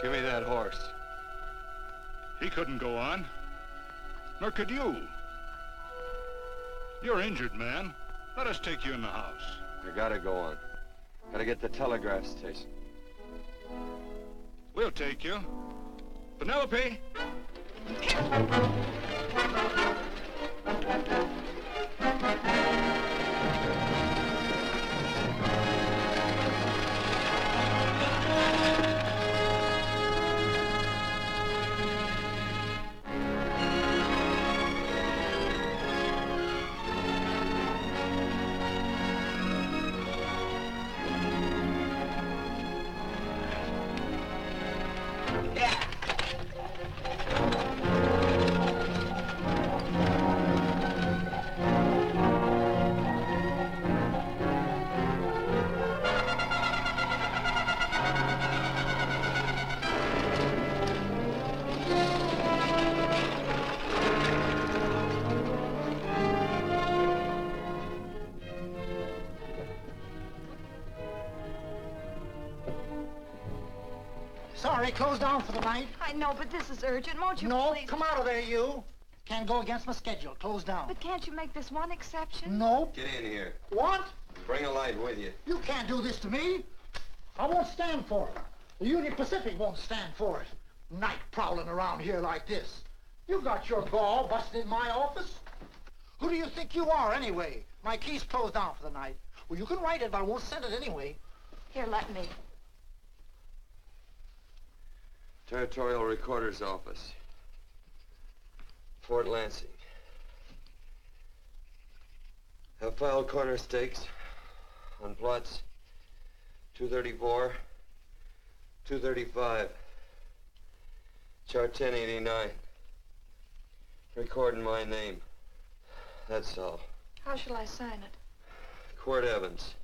Give me that horse. He couldn't go on. Nor could you. You're injured, man. Let us take you in the house. I gotta go on. Gotta get to the telegraph station. We'll take you. Penelope! Sorry, closed down for the night. I know, but this is urgent. Won't you No, please? come out of there, you. Can't go against my schedule. Closed down. But can't you make this one exception? No. Get in here. What? Bring a light with you. You can't do this to me. I won't stand for it. The Union Pacific won't stand for it. Night prowling around here like this. You got your gall busting in my office? Who do you think you are, anyway? My key's closed down for the night. Well, you can write it, but I won't send it anyway. Here, let me. Territorial Recorder's Office. Fort Lansing. Have filed corner stakes on plots 234, 235, chart 1089. Recording my name. That's all. How shall I sign it? Quirt Evans.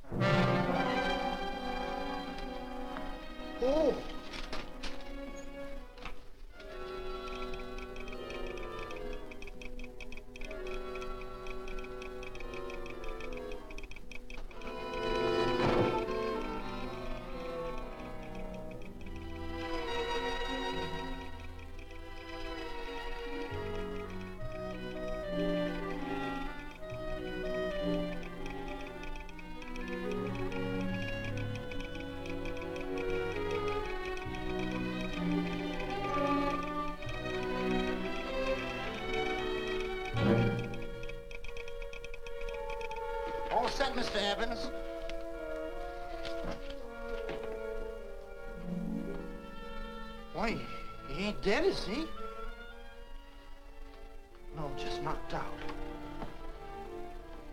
Oh. All set, Mr. Evans. Why, he ain't dead, is he? No, just knocked out.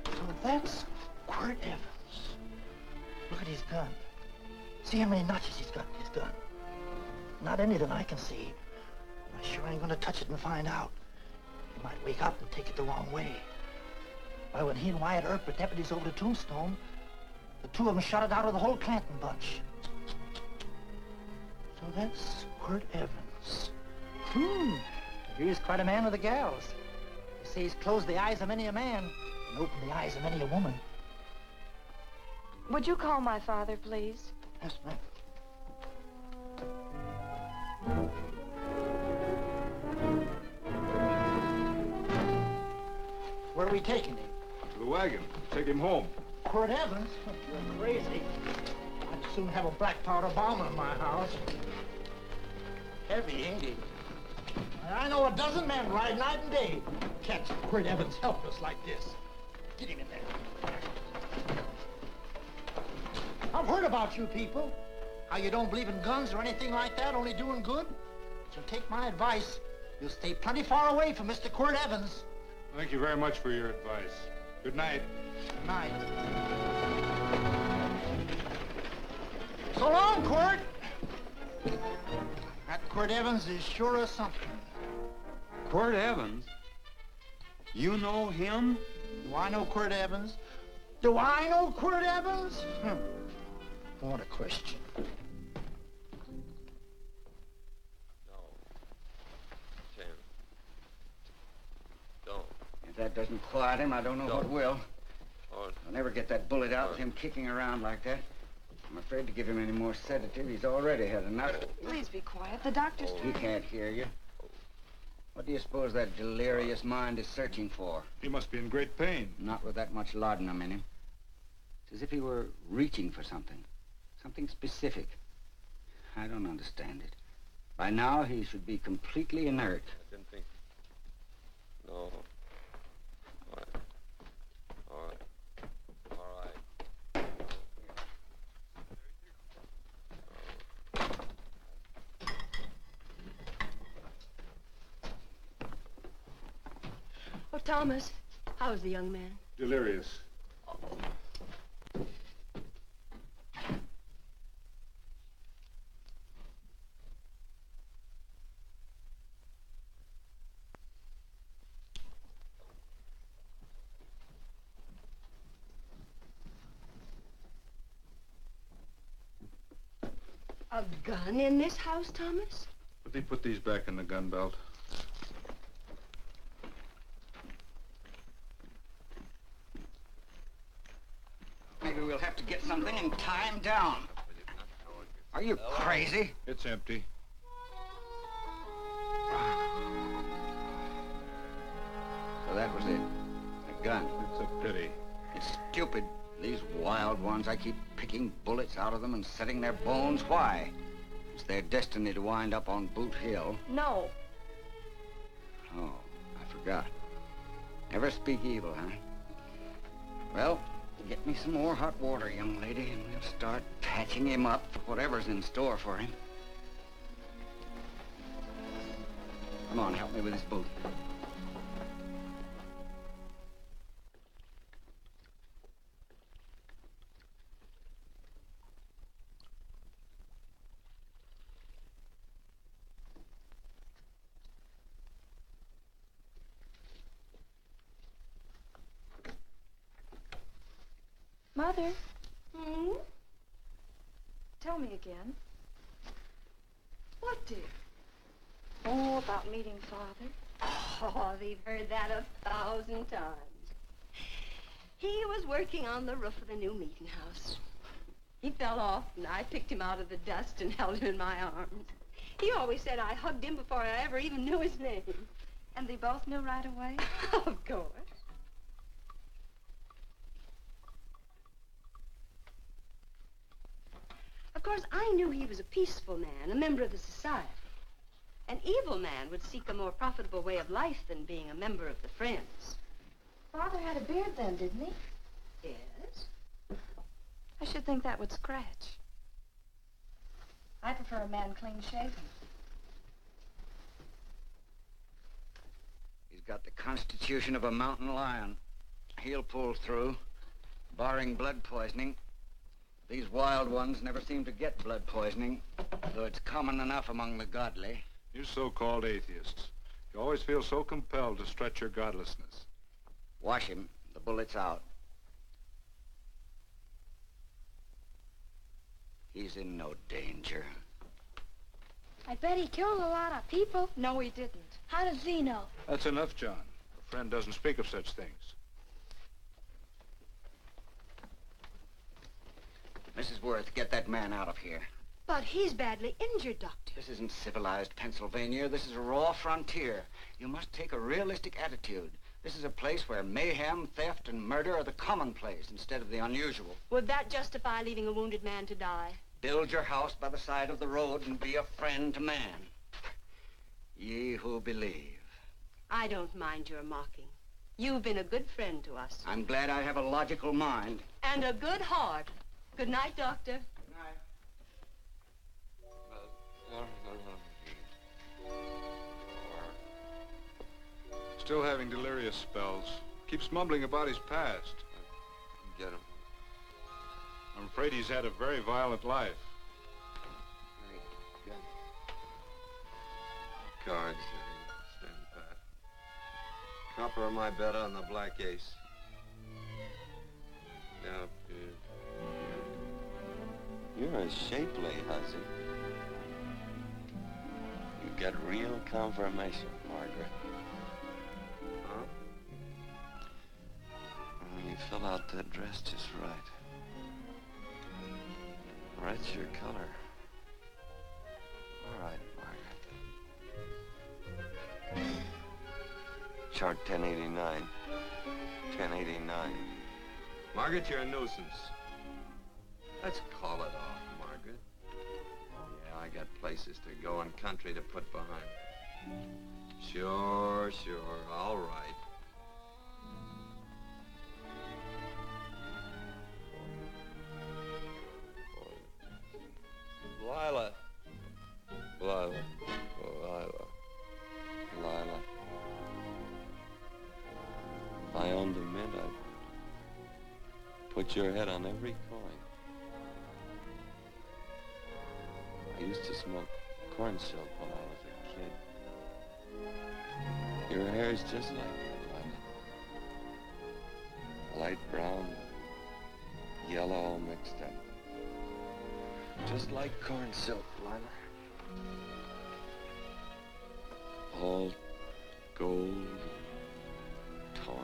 So that's Quirt Evans. Look at his gun. See how many notches he's got in his gun. Not any that I can see. I sure ain't gonna touch it and find out. He might wake up and take it the wrong way. Why, when he and Wyatt Earp were deputies over to Tombstone, the two of them shot it out of the whole Clanton bunch. So that's Quirt Evans. He's quite a man with the gals. They say he's closed the eyes of many a man and opened the eyes of many a woman. Would you call my father, please? Yes, ma'am. Where are we taking him? To the wagon. Take him home. Quirt Evans? You're crazy. I'd soon have a black powder bomb in my house. Heavy, ain't he? I know a dozen men ride night and day. Catch Quirt Evans helpless like this. Get him in there. I've heard about you people. How you don't believe in guns or anything like that, only doing good. So take my advice. You'll stay plenty far away from Mr. Quirt Evans. Thank you very much for your advice. Good night. Good night. So long, Quirt. That Quirt Evans is sure a something. Quirt Evans? You know him? Do I know Quirt Evans? Do I know Quirt Evans? What a question. No. Tim. Don't. If that doesn't quiet him, I don't know what will. Oh, I'll never get that bullet out with him kicking around like that. I'm afraid to give him any more sedative. He's already had enough. Please be quiet. The doctor's He can't hear you. What do you suppose that delirious mind is searching for? He must be in great pain. Not with that much laudanum in him. It's as if he were reaching for something. Something specific. I don't understand it. By now, he should be completely inert. I didn't think... No. All right. All right. All right. Oh, Thomas, how's the young man? Delirious. A gun in this house, Thomas? But they put these back in the gun belt. Maybe we'll have to get something and tie him down. Are you crazy? It's empty. So that was it. A gun. It's a pity. It's stupid. These wild ones, I keep picking bullets out of them and setting their bones. Why? It's their destiny to wind up on Boot Hill. No. Oh, I forgot. Never speak evil, huh? Well, get me some more hot water, young lady, and we'll start patching him up for whatever's in store for him. Come on, help me with his boot. Mother, Hmm? tell me again. What, dear? Oh, about meeting Father. Oh, they've heard that 1,000 times. He was working on the roof of the new meeting house. He fell off, and I picked him out of the dust and held him in my arms. He always said I hugged him before I ever even knew his name. And they both knew right away? Of course. Of course, I knew he was a peaceful man, a member of the society. An evil man would seek a more profitable way of life than being a member of the Friends. Father had a beard then, didn't he? Yes? I should think that would scratch. I prefer a man clean-shaven. He's got the constitution of a mountain lion. He'll pull through, barring blood poisoning. These wild ones never seem to get blood poisoning, though it's common enough among the godly. You so-called atheists. You always feel so compelled to stretch your godlessness. Wash him. The bullet's out. He's in no danger. I bet he killed a lot of people. No, he didn't. How does he know? That's enough, John. A friend doesn't speak of such things. Mrs. Worth, get that man out of here. But he's badly injured, Doctor. This isn't civilized Pennsylvania. This is a raw frontier. You must take a realistic attitude. This is a place where mayhem, theft, and murder are the commonplace instead of the unusual. Would that justify leaving a wounded man to die? Build your house by the side of the road and be a friend to man. Ye who believe. I don't mind your mocking. You've been a good friend to us. I'm glad I have a logical mind. And a good heart. Good night, Doctor. Good night. Still having delirious spells. Keeps mumbling about his past. Get him. I'm afraid he's had a very violent life. Get him. Cards. Stand pat. Copper on my bet on the black ace. Now, you're a shapely hussy. You get real confirmation, Margaret. Huh? You fill out that dress just right. Red's your color. All right, Margaret. Chart 1089. 1089. Margaret, you're a nuisance. Let's call it off, Margaret. Yeah, I got places to go and country to put behind. Sure, all right. Lila. If I owned a mint, I'd put your head on every coin. I used to smoke corn silk when I was a kid. Your hair's just like that, Lila. Light brown, yellow all mixed up. Just like corn silk, Lila. All gold, tawny.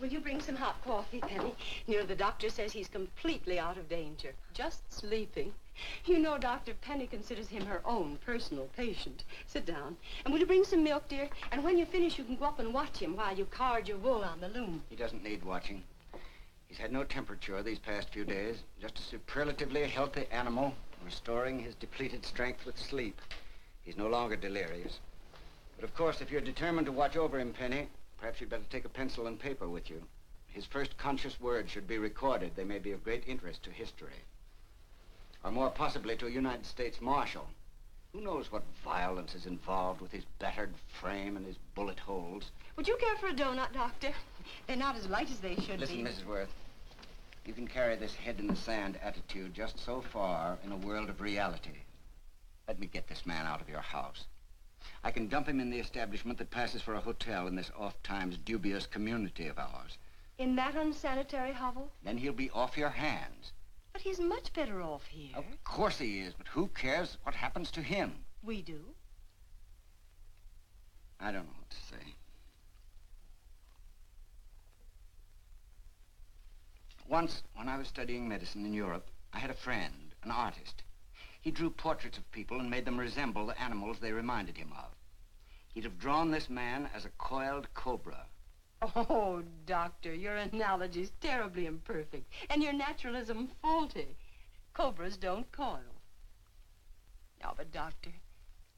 Will you bring some hot coffee, Penny? You know, the doctor says he's completely out of danger. Just sleeping. You know, Dr. Penny considers him her own personal patient. Sit down. And will you bring some milk, dear? And when you finish, you can go up and watch him while you card your wool on the loom. He doesn't need watching. He's had no temperature these past few days. Just a superlatively healthy animal, restoring his depleted strength with sleep. He's no longer delirious. But of course, if you're determined to watch over him, Penny, perhaps you'd better take a pencil and paper with you. His first conscious words should be recorded. They may be of great interest to history. Or more possibly to a United States Marshal. Who knows what violence is involved with his battered frame and his bullet holes. Would you care for a donut, Doctor? They're not as light as they should Listen, be. Mrs. Worth. You can carry this head-in-the-sand attitude just so far in a world of reality. Let me get this man out of your house. I can dump him in the establishment that passes for a hotel in this oft-times dubious community of ours. In that unsanitary hovel? Then he'll be off your hands. But he's much better off here. Of course he is, but who cares what happens to him? We do. I don't know what to say. Once, when I was studying medicine in Europe, I had a friend, an artist. He drew portraits of people and made them resemble the animals they reminded him of. He'd have drawn this man as a coiled cobra. Oh, Doctor, your analogy's terribly imperfect, and your naturalism faulty. Cobras don't coil. No, but Doctor,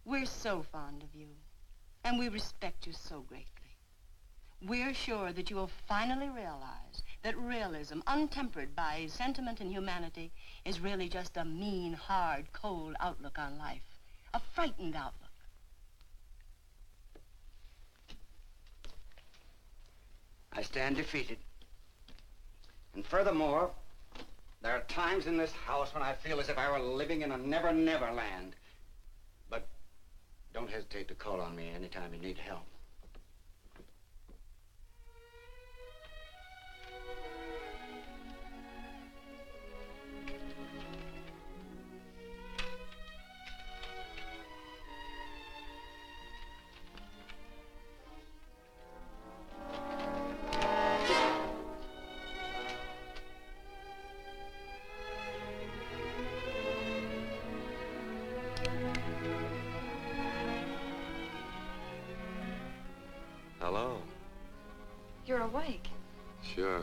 we're so fond of you, and we respect you so greatly. We're sure that you will finally realize that realism, untempered by sentiment and humanity, is really just a mean, hard, cold outlook on life. A frightened outlook. I stand defeated. And furthermore, there are times in this house when I feel as if I were living in a never-never land. But don't hesitate to call on me anytime you need help. Hello. You're awake. Sure.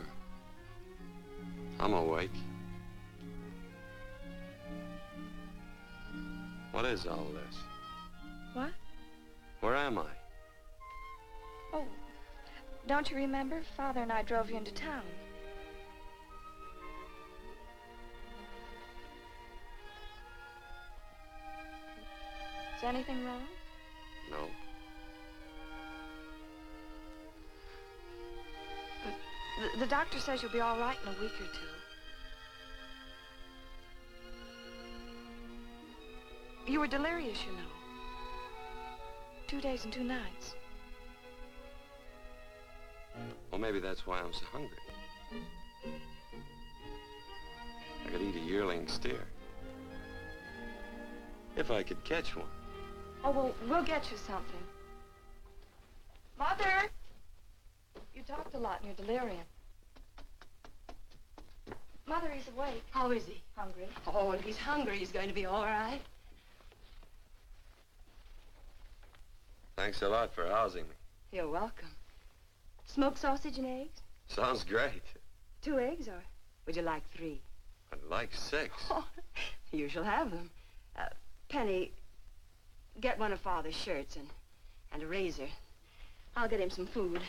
I'm awake. What is all this? What? Where am I? Oh, don't you remember? Father and I drove you into town. Is anything wrong? No. The doctor says you'll be all right in a week or two. You were delirious, you know. 2 days and 2 nights. Well, maybe that's why I'm so hungry. I could eat a yearling steer. If I could catch one. Oh, well, we'll get you something. Mother! You talked a lot in your delirium. Mother, he's awake. How is he? Hungry. Oh, if he's hungry, he's going to be all right. Thanks a lot for housing me. You're welcome. Smoked sausage and eggs? Sounds great. 2 eggs, or would you like 3? I'd like 6. Oh, you shall have them. Penny, get one of Father's shirts and a razor. I'll get him some food.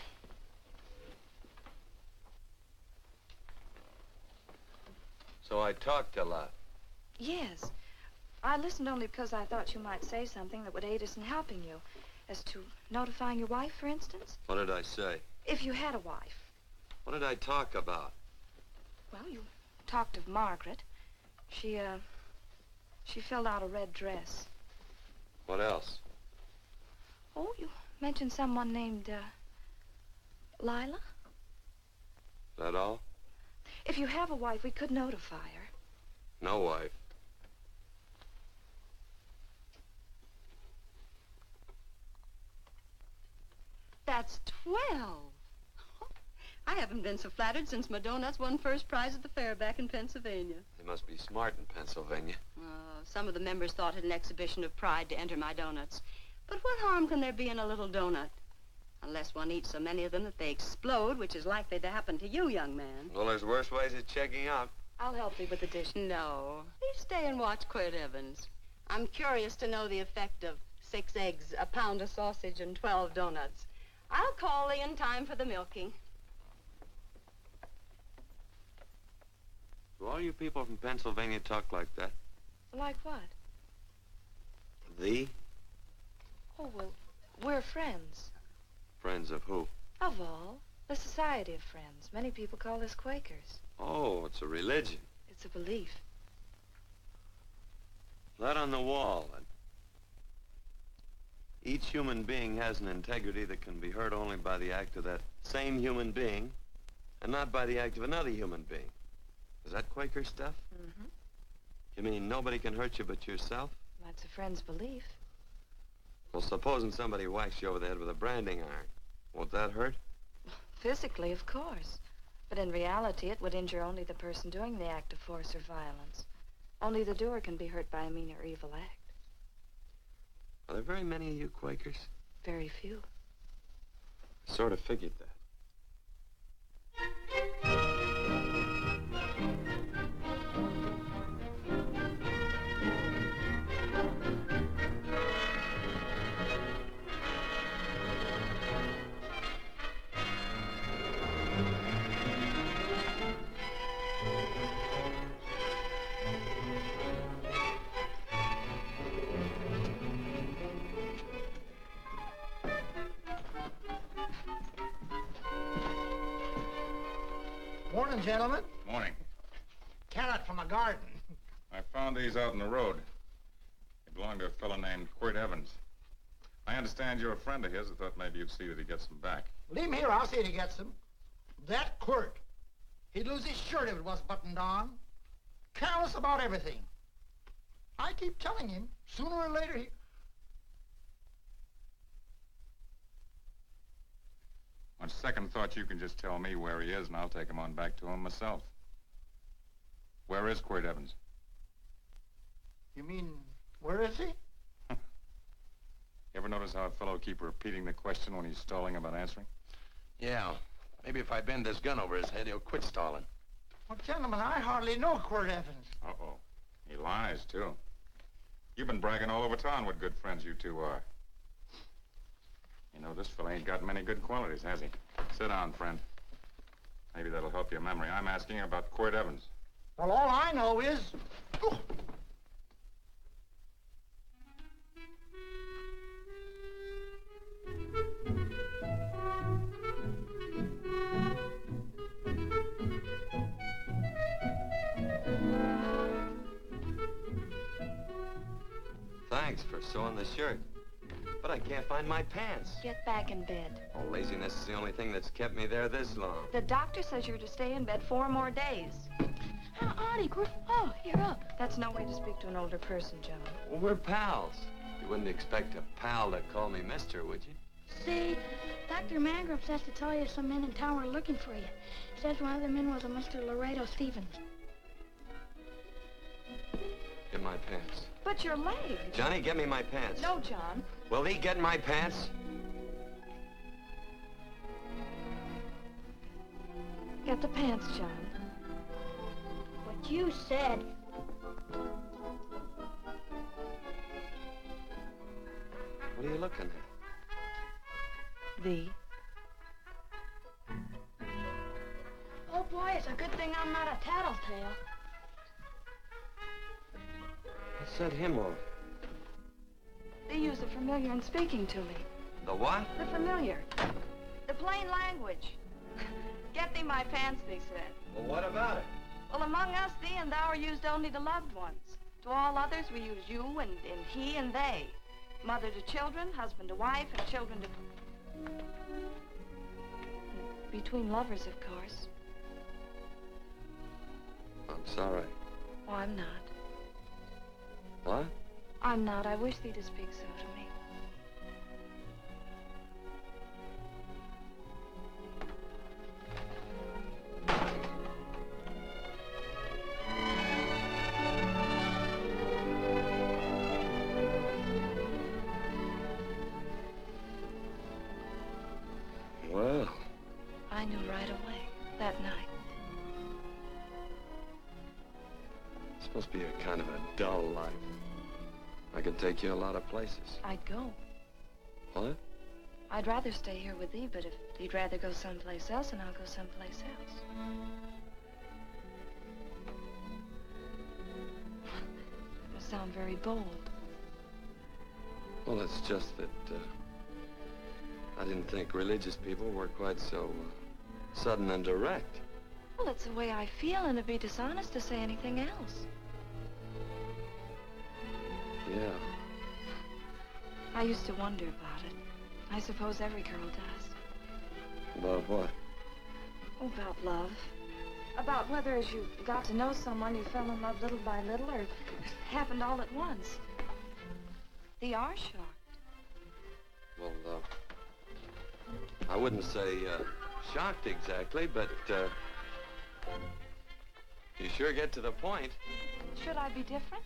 So I talked a lot. Yes. I listened only because I thought you might say something that would aid us in helping you. As to notifying your wife, for instance? What did I say? If you had a wife. What did I talk about? Well, you talked of Margaret. She filled out a red dress. What else? Oh, you mentioned someone named, Lila? Is that all? If you have a wife, we could notify her. No wife. That's 12. I haven't been so flattered since my donuts won first prize at the fair back in Pennsylvania. They must be smart in Pennsylvania. Some of the members thought it an exhibition of pride to enter my donuts. But what harm can there be in a little donut? Unless one eats so many of them that they explode, which is likely to happen to you, young man. Well, there's worse ways of checking out. I'll help you with the dish. No. You stay and watch Quirt Evans. I'm curious to know the effect of 6 eggs, a pound of sausage, and 12 donuts. I'll call thee in time for the milking. Do all you people from Pennsylvania talk like that? Like what? Thee? Oh, well, we're friends. Friends of who? Of all. The Society of Friends. Many people call us Quakers. Oh, it's a religion. It's a belief. That on the wall. Each human being has an integrity that can be hurt only by the act of that same human being, and not by the act of another human being. Is that Quaker stuff? Mm-hmm. You mean nobody can hurt you but yourself? That's a friend's belief. Well, supposing somebody whacks you over the head with a branding iron. Won't that hurt? Physically, of course. But in reality, it would injure only the person doing the act of force or violence. Only the doer can be hurt by a mean or evil act. Are there very many of you Quakers? Very few. I sort of figured that. Morning, gentlemen. Morning. Carrot from a garden. I found these out in the road. They belong to a fellow named Quirt Evans. I understand you're a friend of his. I thought maybe you'd see that he gets them back. Leave him here. I'll see that he gets them. That Quirt. He'd lose his shirt if it was buttoned on. Careless about everything. I keep telling him, sooner or later he... On second thought, you can just tell me where he is, and I'll take him on back to him myself. Where is Quirt Evans? You mean, where is he? You ever notice how a fellow keep repeating the question when he's stalling about answering? Yeah. Maybe if I bend this gun over his head, he'll quit stalling. Well, gentlemen, I hardly know Quirt Evans. Uh-oh. He lies, too. You've been bragging all over town what good friends you two are. You know, this fella ain't got many good qualities, has he? Sit down, friend. Maybe that'll help your memory. I'm asking you about Quirt Evans. Well, all I know is... Oh. Thanks for sewing the shirt. But I can't find my pants. Get back in bed. Oh, laziness is the only thing that's kept me there this long. The doctor says you're to stay in bed 4 more days. Howdy, Quirt. Oh, you're up. That's no way to speak to an older person, John. Well, we're pals. You wouldn't expect a pal to call me mister, would you? See, Dr. Mangrum says to tell you some men in town are looking for you. Says one of the men was a Mr. Laredo Stevens. Get my pants. But your leg. Johnny, get me my pants. No, John. Will he get my pants? Get the pants, John. What you said. What are you looking at? The. Oh, boy, it's a good thing I'm not a tattletale. What set him off? They use the familiar in speaking to me. The what? The familiar. The plain language. Get thee my pants, they said. Well, what about it? Well, among us, thee and thou are used only to loved ones. To all others, we use you and he and they. Mother to children, husband to wife, and children to... Between lovers, of course. I'm sorry. Oh, I'm not. What? I'm not. I wish thee to speak so to me. Well. I knew right away, that night. It's supposed to be a kind of a dull life. I could take you a lot of places. I'd go. What? I'd rather stay here with thee, but if you'd rather go someplace else, then I'll go someplace else. It must sound very bold. Well, it's just that, I didn't think religious people were quite so sudden and direct. Well, it's the way I feel, and it'd be dishonest to say anything else. Yeah. I used to wonder about it. I suppose every girl does. About what? Oh, about love. About whether as you got to know someone, you fell in love little by little, or it happened all at once. They are shocked. Well, I wouldn't say shocked exactly, but you sure get to the point. Should I be different?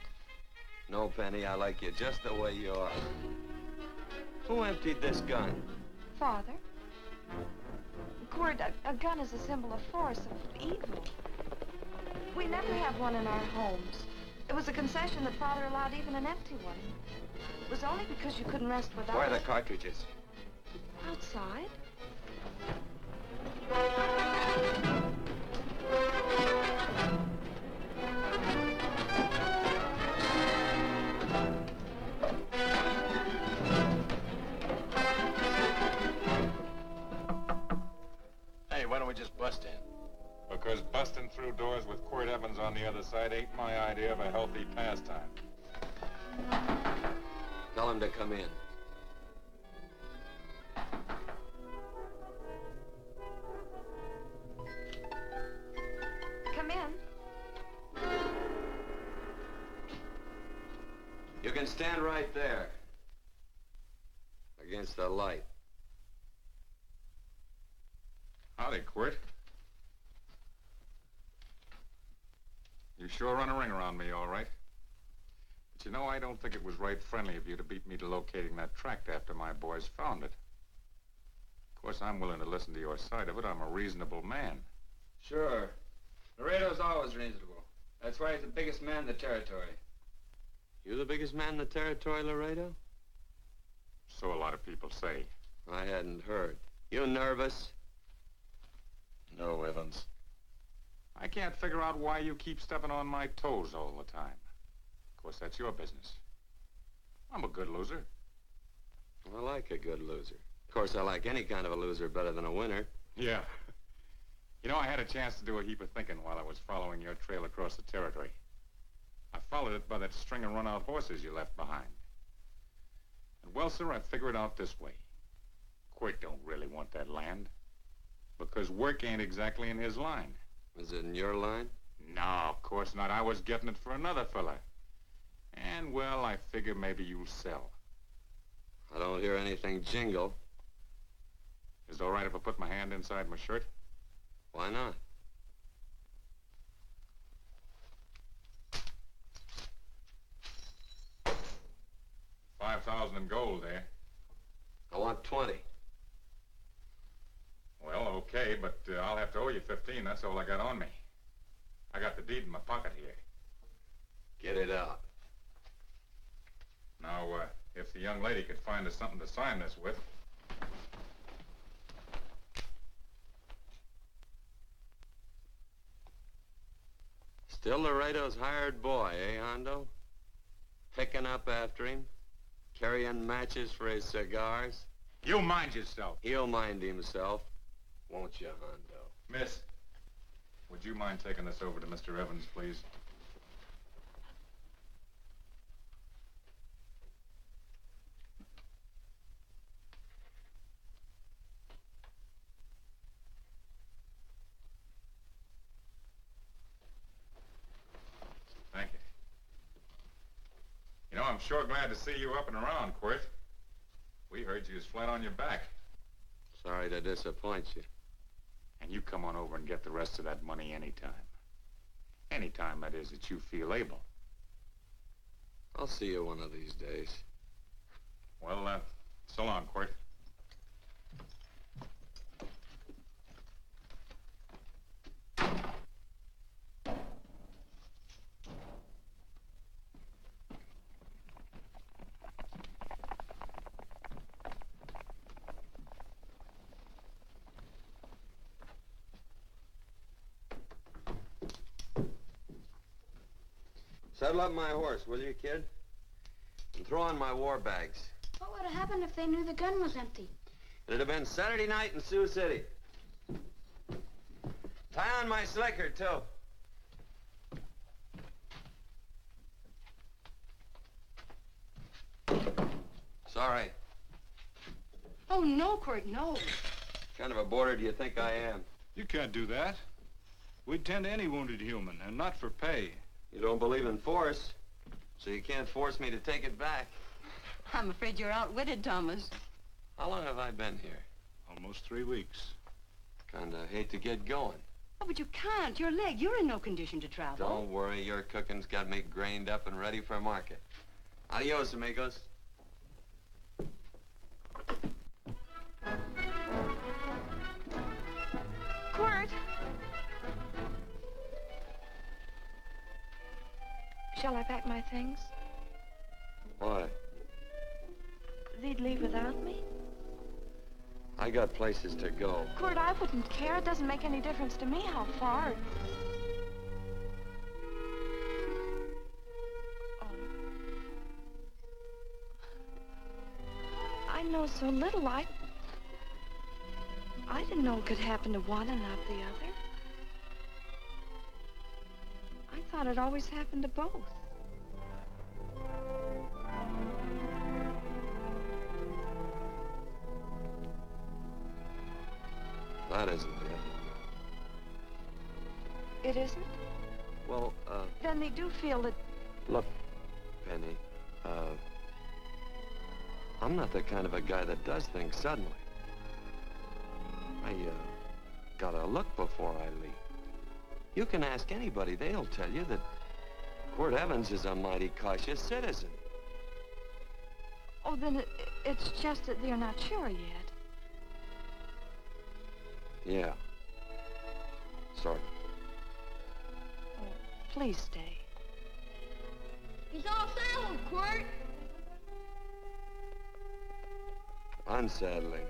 No, Penny, I like you just the way you are. Who emptied this gun? Father. Quirt, a gun is a symbol of force, of evil. We never have one in our homes. It was a concession that Father allowed even an empty one. It was only because you couldn't rest without Where are it. the cartridges? Outside. Hey, why don't we just bust in? Because busting through doors with Quirt Evans on the other side ain't my idea of a healthy pastime. Tell him to come in. Come in. You can stand right there. Against the light. Howdy, Quirt. You sure run a ring around me, all right. But you know, I don't think it was right friendly of you to beat me to locating that tract after my boys found it. Of course, I'm willing to listen to your side of it. I'm a reasonable man. Sure. Laredo's always reasonable. That's why he's the biggest man in the territory. You the biggest man in the territory, Laredo? So a lot of people say. I hadn't heard. You nervous? No, Evans. I can't figure out why you keep stepping on my toes all the time. Of course, that's your business. I'm a good loser. I like a good loser. Of course, I like any kind of a loser better than a winner. Yeah. You know, I had a chance to do a heap of thinking while I was following your trail across the territory. I followed it by that string of run-out horses you left behind. And, well, sir, I figure it out this way. Quirt don't really want that land. Because work ain't exactly in his line. Is it in your line? No, of course not. I was getting it for another fella. And, well, I figure maybe you'll sell. I don't hear anything jingle. Is it all right if I put my hand inside my shirt? Why not? $5,000 in gold, eh? I want 20. Well, okay, but I'll have to owe you 15. That's all I got on me. I got the deed in my pocket here. Get it out. Now, if the young lady could find us something to sign this with. Still Laredo's hired boy, eh, Hondo? Picking up after him, carrying matches for his cigars. You mind yourself. He'll mind himself, won't you, Hondo? Miss, would you mind taking this over to Mr. Evans, please? Thank you. You know, I'm sure glad to see you up and around, Quirt. We heard you was flat on your back. Sorry to disappoint you. And you come on over and get the rest of that money anytime. Anytime, that is, that you feel able. I'll see you one of these days. Well, so long, Quirt. Saddle up my horse, will you, kid? And throw on my war bags. What would have happened if they knew the gun was empty? It'd have been Saturday night in Sioux City. Tie on my slicker, too. Sorry. Oh, no, Quirt, no. What kind of a boarder do you think I am? You can't do that. We'd tend to any wounded human, and not for pay. You don't believe in force, so you can't force me to take it back. I'm afraid you're outwitted, Thomas. How long have I been here? Almost 3 weeks. Kinda hate to get going. Oh, but you can't. Your leg, you're in no condition to travel. Don't worry, your cooking's got me grained up and ready for market. Adios, amigos. Quirt! Shall I pack my things? Why? They'd leave without me? I got places to go. Quirt, I wouldn't care. It doesn't make any difference to me how far. Oh. I know so little. I didn't know it could happen to one and not the other. I thought it always happened to both. That isn't it. It isn't? Well, Then they do feel that... look, Penny, I'm not the kind of a guy that does things suddenly. I, gotta look before I leave. You can ask anybody, they'll tell you that Quirt Evans is a mighty cautious citizen. Oh, then it's just that they're not sure yet. Yeah. Sort of. Oh, please stay. He's all saddled, Quirt. Unsettling.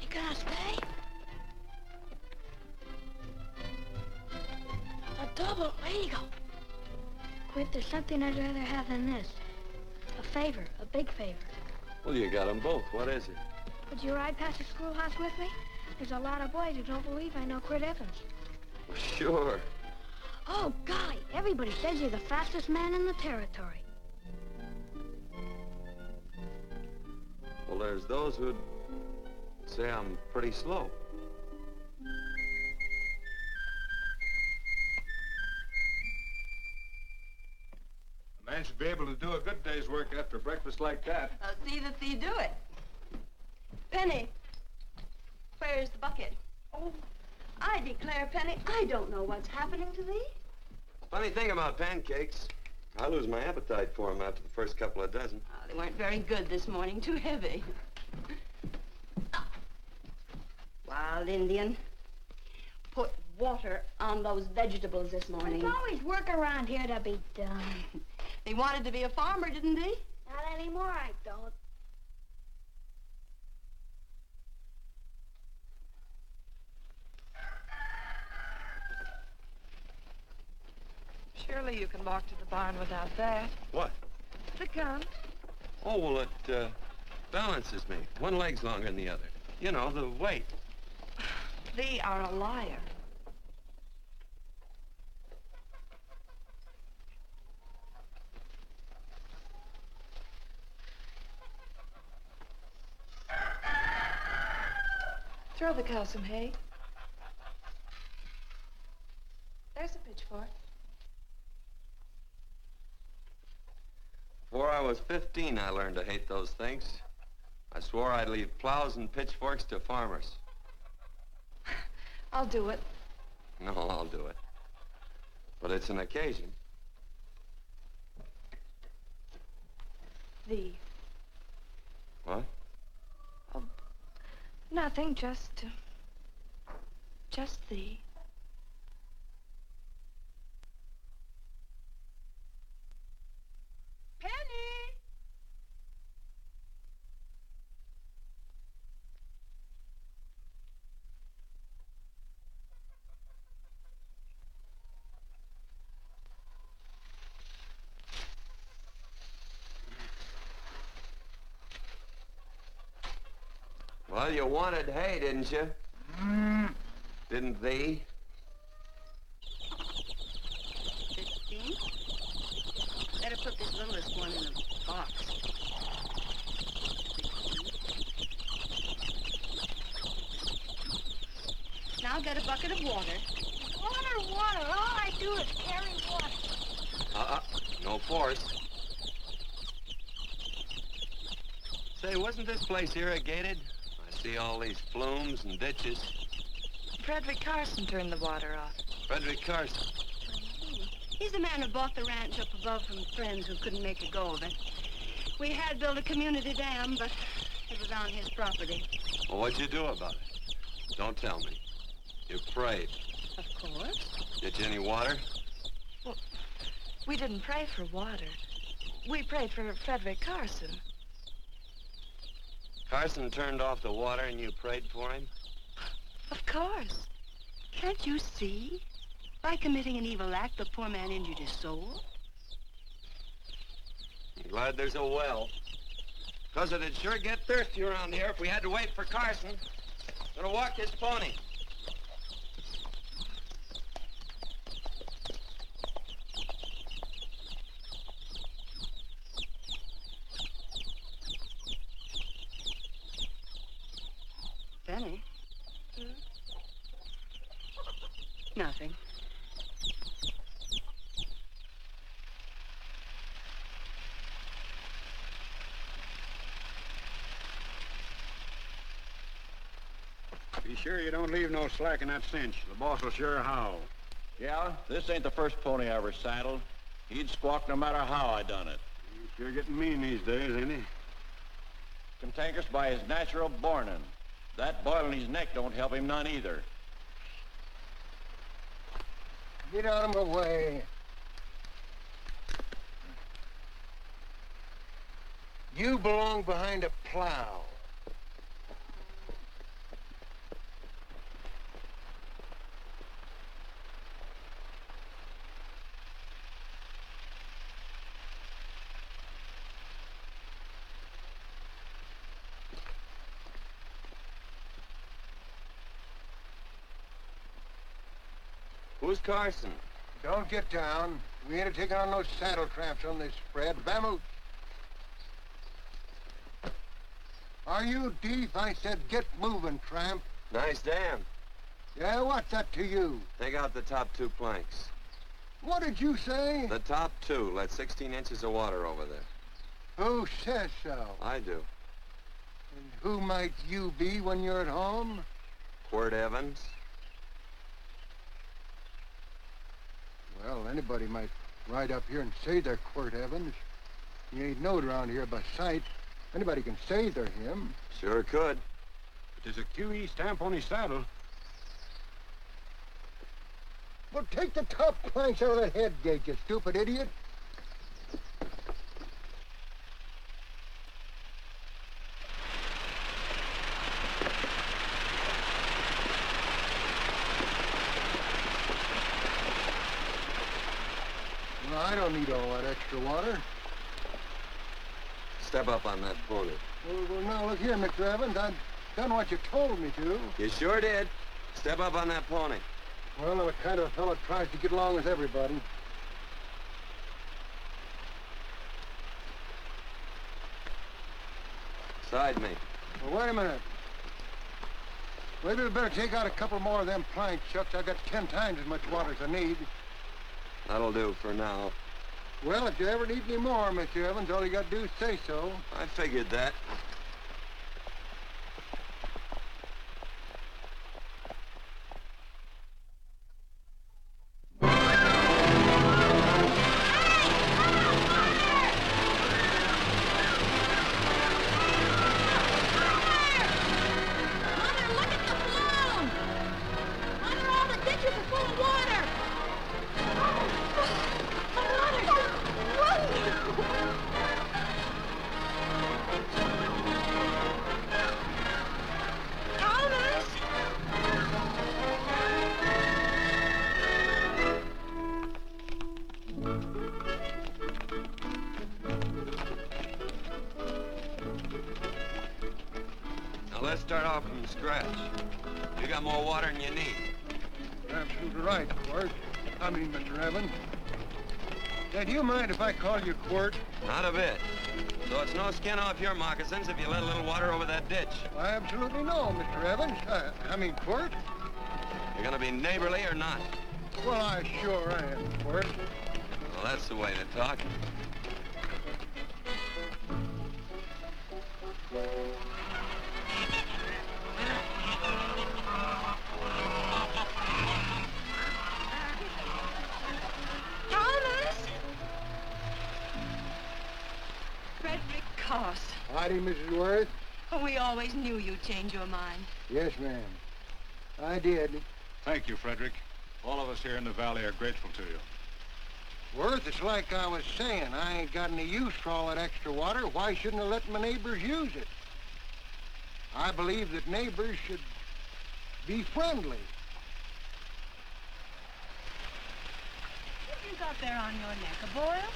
You gonna stay? A double. There you go. Quirt, there's something I'd rather have than this. A favor, a big favor. Well, you got them both. What is it? Would you ride past the schoolhouse with me? There's a lot of boys who don't believe I know Quirt Evans. Well, sure. Oh, golly, everybody says you're the fastest man in the territory. Well, there's those who'd say I'm pretty slow. A man should be able to do a good day's work after breakfast like that. I'll see that you do it. Penny, where's the bucket? Oh, I declare, Penny, I don't know what's happening to thee. Funny thing about pancakes, I lose my appetite for them after the first couple of dozen. Oh, they weren't very good this morning, too heavy. Wild Indian, put water on those vegetables this morning. There's always work around here to be done. He wanted to be a farmer, didn't he? Not anymore, I don't. Surely you can walk to the barn without that. What? The gun. Oh, well, it balances me. One leg's longer than the other. You know, the weight. Thee are a liar. Throw the cow some hay. There's a pitchfork. Before I was 15, I learned to hate those things. I swore I'd leave plows and pitchforks to farmers. I'll do it. No, I'll do it. But it's an occasion. Thee. What? Oh, nothing, just thee. Penny! Well, you wanted hay, didn't you? Didn't thee? 15? Better put this littlest one in a box. Now get a bucket of water. Water. All I do is carry water. No force. Say, wasn't this place irrigated? I see all these flumes and ditches. Frederick Carson turned the water off. Frederick Carson. He's the man who bought the ranch up above from friends who couldn't make a go of it. We had built a community dam, but it was on his property. Well, what'd you do about it? Don't tell me. You prayed. Of course. Get you any water? Well, we didn't pray for water. We prayed for Frederick Carson. Carson turned off the water and you prayed for him? Of course. Can't you see? By committing an evil act, the poor man injured his soul. I'm glad there's a well. Because it'd sure get thirsty around here if we had to wait for Carson. Gonna walk his pony. Benny? Nothing. Be sure you don't leave no slack in that cinch. The boss will sure howl. Yeah, this ain't the first pony I ever saddled. He'd squawk no matter how I done it. He's sure getting mean these days, ain't he? Cantankerous by his natural bornin'. That boil in his neck don't help him none either. Get out of my way. You belong behind a plow. Who's Carson? Don't get down. We ain't taking on no saddle tramps on this spread. Vamoose. Are you deef? I said get moving, tramp. Nice dam. Yeah, what's that to you? Take out the top 2 planks. What did you say? The top two let 16 inches of water over there. Who says so? I do. And who might you be when you're at home? Quirt Evans. Well, anybody might ride up here and say they're Quirt Evans. He ain't knowed around here by sight. Anybody can say they're him. Sure could. But there's a QE stamp on his saddle. Well, take the top planks out of that head gate, you stupid idiot. Well, I don't need all that extra water. Step up on that pony. Well, now, look here, Mr. Evans. I've done what you told me to. You sure did. Step up on that pony. Well, I'm the kind of fellow that tries to get along with everybody. Side me. Well, wait a minute. Maybe we better take out a couple more of them planks, Shucks. I've got 10 times as much water as I need. That'll do for now. Well, if you ever need any more, Mr. Evans, all you got to do is say so. I figured that. Let's start off from scratch. You got more water than you need. You're absolutely right, Quirt. I mean, Mr. Evans. Say, do you mind if I call you Quirt? Not a bit. So it's no skin off your moccasins if you let a little water over that ditch. I absolutely know, Mr. Evans. I mean, Quirt. You're gonna be neighborly or not? Well, I sure am, Quirt. Well, that's the way to talk. Howdy, Mrs. Worth. Oh, we always knew you'd change your mind. Yes, ma'am. I did. Thank you, Frederick. All of us here in the valley are grateful to you. Worth, it's like I was saying. I ain't got any use for all that extra water. Why shouldn't I let my neighbors use it? I believe that neighbors should be friendly. What have you got there on your neck, a boil?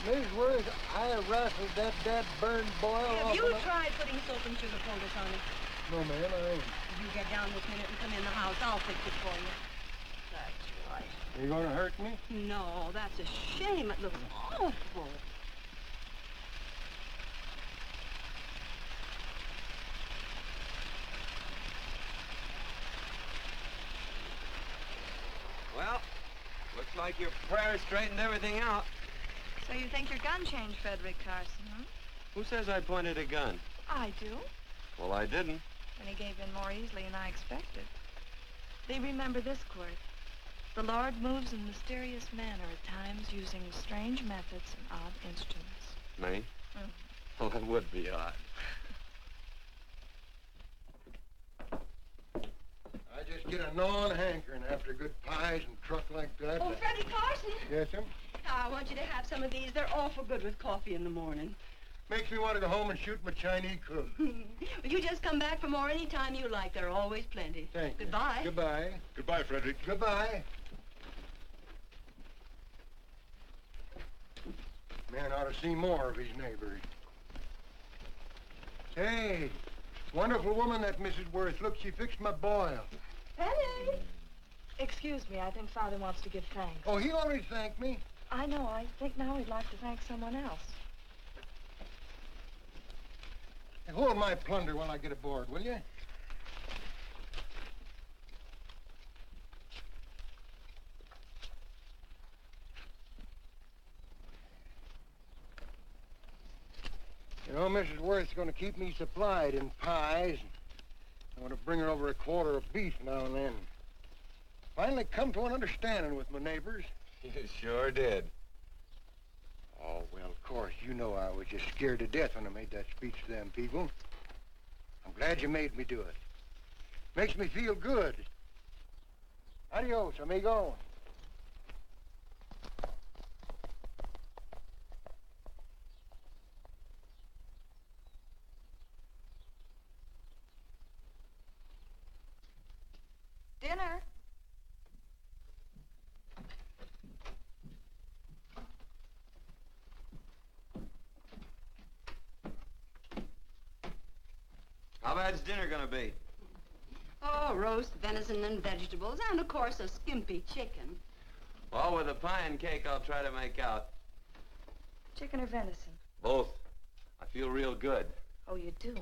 Miss Worth, I rustled that burned boil Have off you of tried putting soap and sugar poultice on it? No, ma'am, I ain't. You get down this minute and come in the house. I'll fix it for you. That's right. You gonna hurt me? No, that's a shame. It looks awful. Well, looks like your prayer straightened everything out. So you think your gun changed Frederick Carson, huh? Who says I pointed a gun? I do. Well, I didn't. And he gave in more easily than I expected. They remember this, Quirt. The Lord moves in mysterious manner at times using strange methods and odd instruments. Me? Mm. Well, that would be odd. I just get a gnawing hankering after good pies and truck like that. Oh, Freddie Carson. Yes, ma'am? I want you to have some of these. They're awful good with coffee in the morning. Makes me want to go home and shoot my Chinese cook. You just come back for more any time you like. There are always plenty. Thank you. Goodbye. Goodbye. Goodbye, Frederick. Goodbye. Man ought to see more of his neighbors. Hey, wonderful woman, that Mrs. Worth. Look, she fixed my boil. Penny! Excuse me, I think Father wants to give thanks. Oh, he already thanked me. I know. I think now he'd like to thank someone else. Hey, hold my plunder while I get aboard, will you? You know, Mrs. Worth's going to keep me supplied in pies. I want to bring her over a quarter of beef now and then. Finally come to an understanding with my neighbors. You sure did. Oh, well, of course, you know I was just scared to death when I made that speech to them people. I'm glad you made me do it. Makes me feel good. Adios, amigo. Dinner. How bad's dinner gonna be? Oh, roast venison and vegetables, and of course a skimpy chicken. Well, with a pie and cake, I'll try to make out. Chicken or venison? Both. I feel real good. Oh, you do?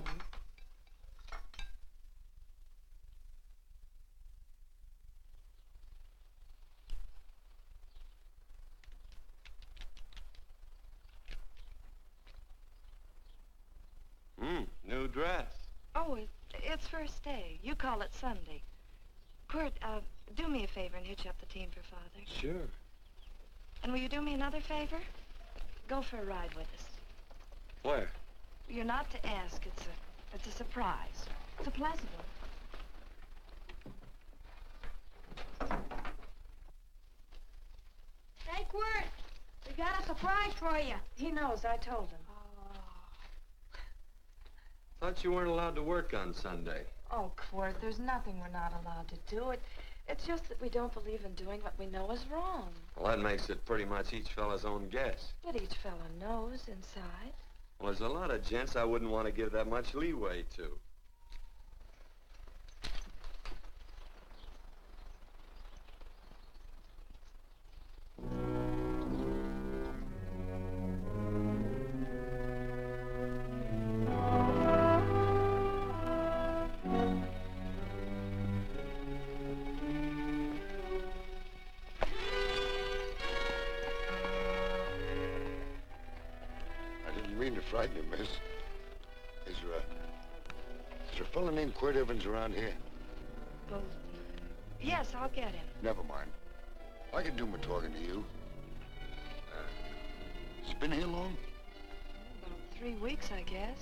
New dress. Oh, it's first day. You call it Sunday. Quirt, do me a favor and hitch up the team for Father. Sure. And will you do me another favor? Go for a ride with us. Where? You're not to ask. It's a surprise. It's a pleasant one. Hey, Quirt, we got a surprise for you. He knows. I told him. Thought you weren't allowed to work on Sunday. Oh, Quirt, there's nothing we're not allowed to do. It's just that we don't believe in doing what we know is wrong. Well, that makes it pretty much each fella's own guess. But each fella knows inside. Well, there's a lot of gents I wouldn't want to give that much leeway to. Frighten you, miss. Is there a fella named Quirt Evans around here? Well, yes, I'll get him. Never mind. I can do my talking to you. He's been here long? About 3 weeks, I guess.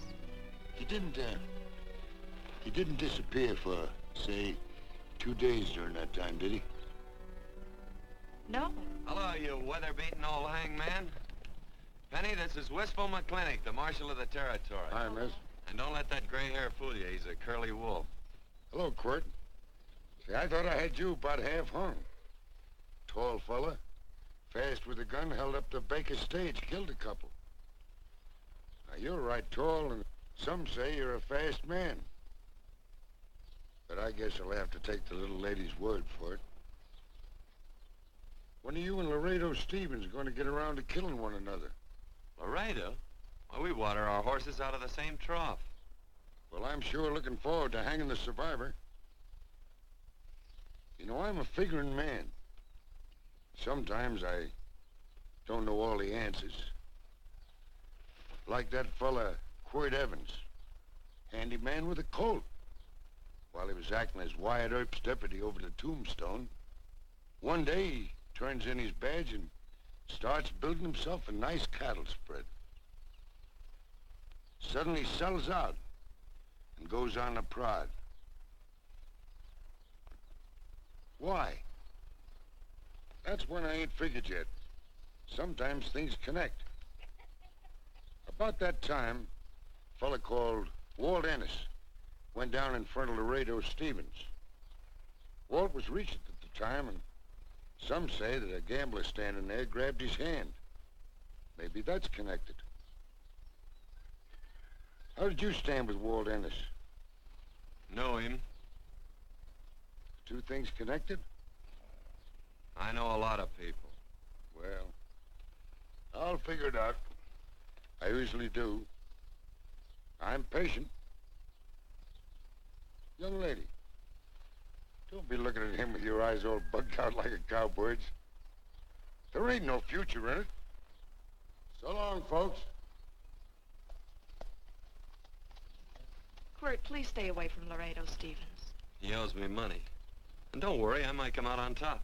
He didn't disappear for, say, 2 days during that time, did he? No. Hello, you weather-beaten old hangman. Penny, this is Wistful McClintock, the Marshal of the Territory. Hi, miss. And don't let that gray hair fool you. He's a curly wolf. Hello, Quirt. See, I thought I had you about half hung. Tall fella, fast with a gun, held up the Baker stage, killed a couple. Now, you're right tall, and some say you're a fast man. But I guess I'll have to take the little lady's word for it. When are you and Laredo Stevens going to get around to killing one another? Laredo? Well, we water our horses out of the same trough. Well, I'm sure looking forward to hanging the survivor. You know, I'm a figuring man. Sometimes I don't know all the answers. Like that fella, Quirt Evans. Handyman with a colt. While he was acting as Wyatt Earp's deputy over the tombstone, one day he turns in his badge and starts building himself a nice cattle spread. Suddenly sells out and goes on a prod. Why? That's one I ain't figured yet. Sometimes things connect. About that time, a fella called Walt Ennis went down in front of Laredo Stevens. Walt was Regent at the time, and some say that a gambler standing there grabbed his hand. Maybe that's connected. How did you stand with Walt Ennis? Know him. Two things connected? I know a lot of people. Well, I'll figure it out. I usually do. I'm patient. Young lady, don't be looking at him with your eyes all bugged out like a cowbird's. There ain't no future in it. So long, folks. Quirt, please stay away from Laredo Stevens. He owes me money. And don't worry, I might come out on top.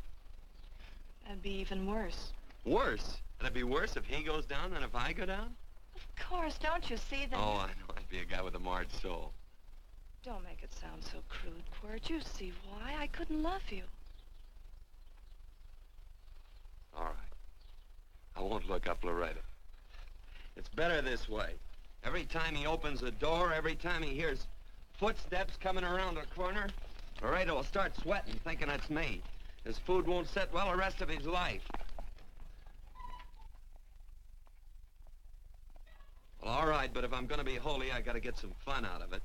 That'd be even worse. Worse? It'd be worse if he goes down than if I go down? Of course, don't you see that? Oh, I know. I'd be a guy with a marred soul. Don't make it sound so crude, Quirt. You see why I couldn't love you. All right. I won't look up Laredo. It's better this way. Every time he opens the door, every time he hears footsteps coming around the corner, Laredo will start sweating, thinking it's me. His food won't sit well the rest of his life. Well, all right, but if I'm gonna be holy, I gotta get some fun out of it.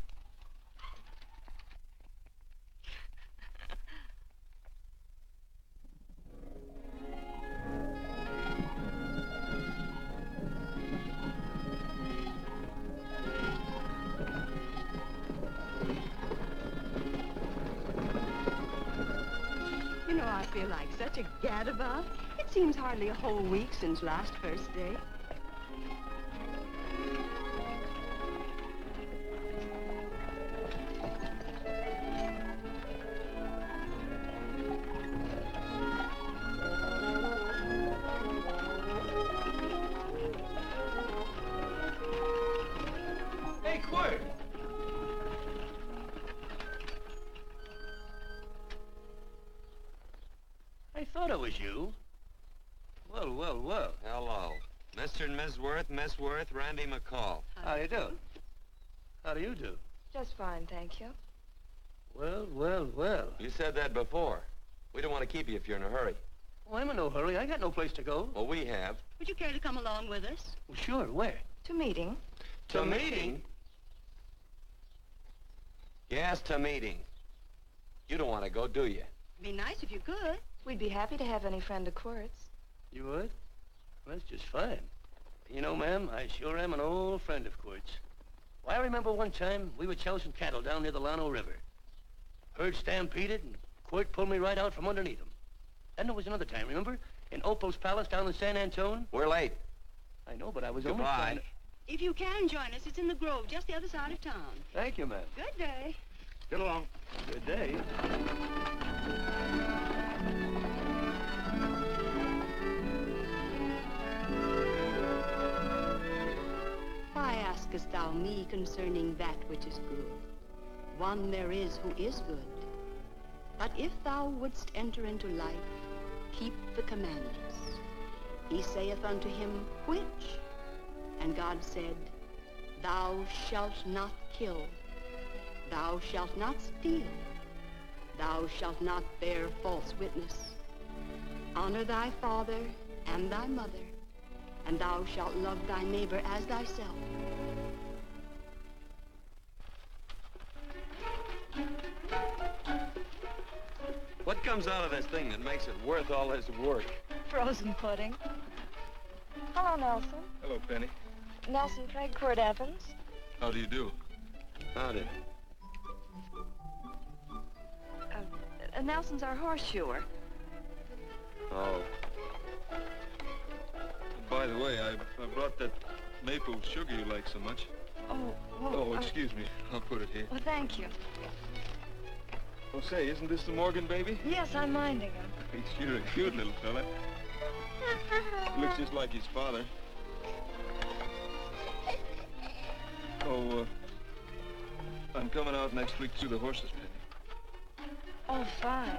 You know, I feel like such a gadabout. It seems hardly a whole week since last first day. Hey, Quirt! I thought it was you. Well, well, well. Hello. Mr. and Miss Worth, Randy McCall. How do you do? How do you do? Just fine, thank you. Well, well, well. You said that before. We don't want to keep you if you're in a hurry. Oh, I'm in no hurry. I got no place to go. Well, we have. Would you care to come along with us? Well, sure. Where? To meeting. To meeting? Yes, to meeting. You don't want to go, do you? Be nice if you could. We'd be happy to have any friend of Quirt's. You would? Well, that's just fine. You know, ma'am, I sure am an old friend of Quirt's. Well, I remember one time we were chousing cattle down near the Llano River. Herd stampeded, and Quirt pulled me right out from underneath him. Then there was another time, remember? In Opal's Palace down in San Antone? We're late. I know, but I was only Goodbye. trying to... If you can join us, it's in the Grove, just the other side of town. Thank you, ma'am. Good day. Get along. Good day. Why askest thou me concerning that which is good? One there is who is good. But if thou wouldst enter into life, keep the commandments. He saith unto him, which? And God said, thou shalt not kill. Thou shalt not steal. Thou shalt not bear false witness. Honor thy father and thy mother, and thou shalt love thy neighbor as thyself. What comes out of this thing that makes it worth all this work? Frozen pudding. Hello, Nelson. Hello, Penny. Nelson Craig, Quirt Evans. How do you do? Howdy. Nelson's our horseshoer. Oh. By the way, I brought that maple sugar you like so much. Oh, well, Oh, excuse me. I'll put it here. Well, thank you. Oh, say, isn't this the Morgan baby? Yes, I'm minding him. He's sure a cute little fella. Looks just like his father. Oh, I'm coming out next week to the horses, Penny. Oh, fine.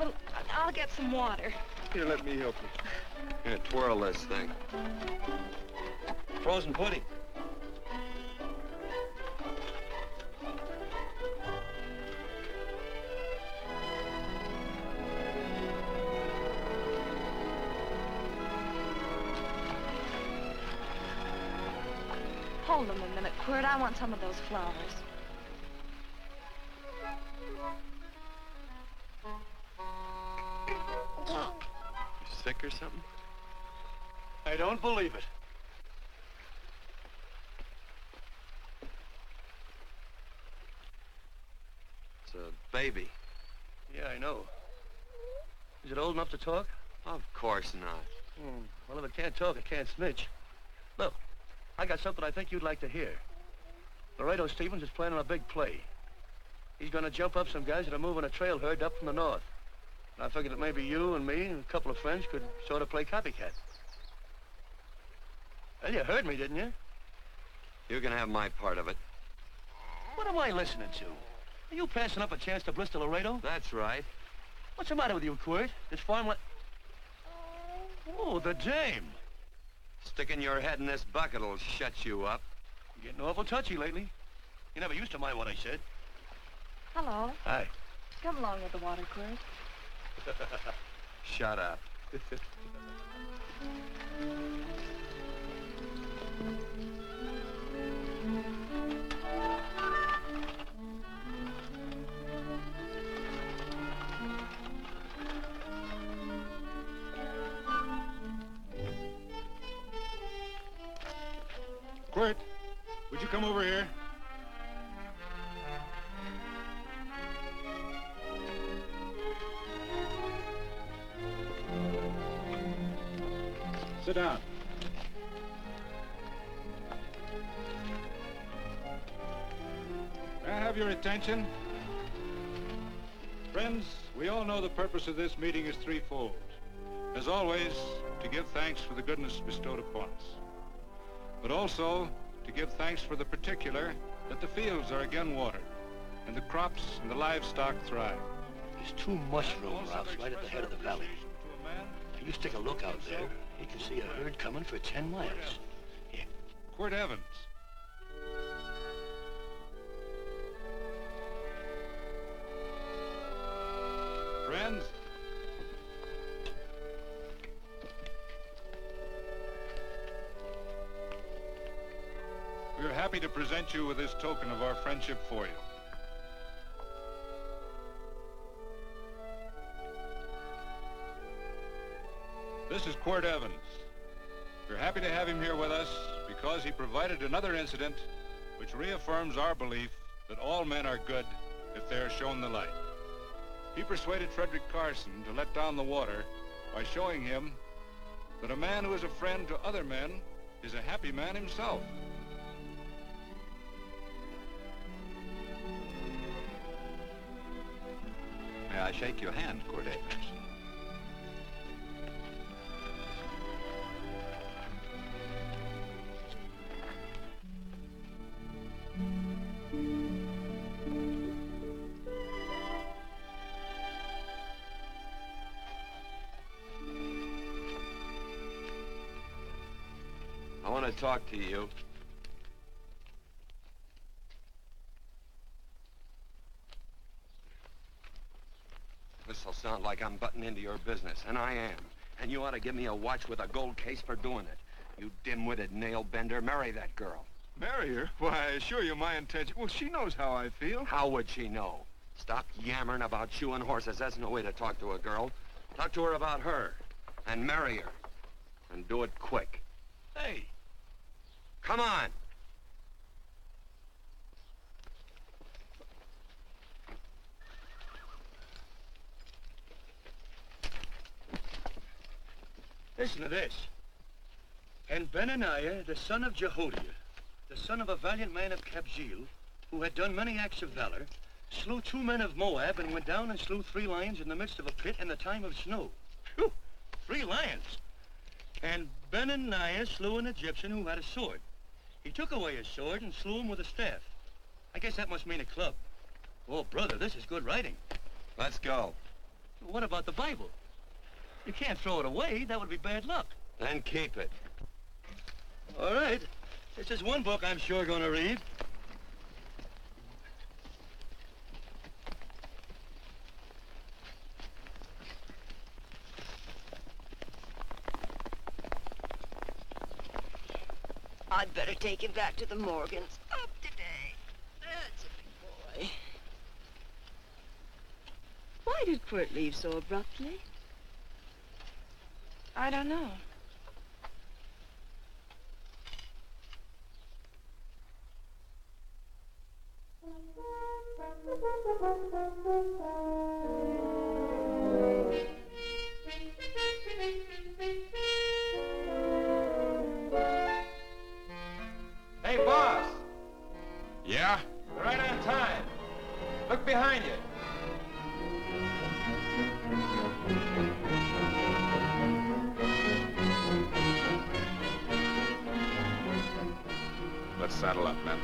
Well, I'll get some water. Here, let me help you. Here, twirl this thing. Frozen pudding. Hold them a minute, Quirt. I want some of those flowers. You sick or something? I don't believe it. It's a baby. Yeah, I know. Is it old enough to talk? Of course not. Well, if it can't talk, it can't snitch. Look, I got something I think you'd like to hear. Laredo Stevens is planning a big play. He's gonna jump up some guys that are moving a trail herd up from the north. And I figured that maybe you and me and a couple of friends could sort of play copycat. Well, you heard me, didn't you? You can have my part of it. What am I listening to? Are you passing up a chance to blister Laredo? That's right. What's the matter with you, Quirt? This farm... Oh, the dame. Sticking your head in this bucket will shut you up. You're getting awful touchy lately. You never used to mind what I said. Hello. Hi. Come along with the water, Quirt. Shut up. Quirt, would you come over here? Sit down. May I have your attention? Friends, we all know the purpose of this meeting is threefold. As always, to give thanks for the goodness bestowed upon us, but also to give thanks for the particular that the fields are again watered and the crops and the livestock thrive. There's 2 mushroom routes right at the head of the valley. If you stick a look out there, you can see a herd coming for 10 miles. Here. Quirt Evans. Friends, we are happy to present you with this token of our friendship for you. This is Quirt Evans. We're happy to have him here with us because he provided another incident which reaffirms our belief that all men are good if they are shown the light. He persuaded Frederick Carson to let down the water by showing him that a man who is a friend to other men is a happy man himself. May I shake your hand, Quirt Evans? I want to talk to you. This'll sound like I'm butting into your business, and I am. And you ought to give me a watch with a gold case for doing it. You dim-witted nail-bender, marry that girl. Marry her? Why, I assure you my intention... Well, she knows how I feel. How would she know? Stop yammering about shoeing horses. That's no way to talk to a girl. Talk to her about her, and marry her. And do it quick. Hey. Come on. Listen to this. And Benaniah, the son of Jehoiada, the son of a valiant man of Kabzeel, who had done many acts of valor, slew 2 men of Moab and went down and slew 3 lions in the midst of a pit in the time of snow. Phew, 3 lions. And Benaniah slew an Egyptian who had a sword. He took away his sword and slew him with a staff. I guess that must mean a club. Oh, brother, this is good writing. Let's go. What about the Bible? You can't throw it away. That would be bad luck. Then keep it. All right. This is one book I'm sure going to read. I'd better take him back to the Morgans. Up today. That's a big boy. Why did Quirt leave so abruptly? I don't know. Let's saddle up, men.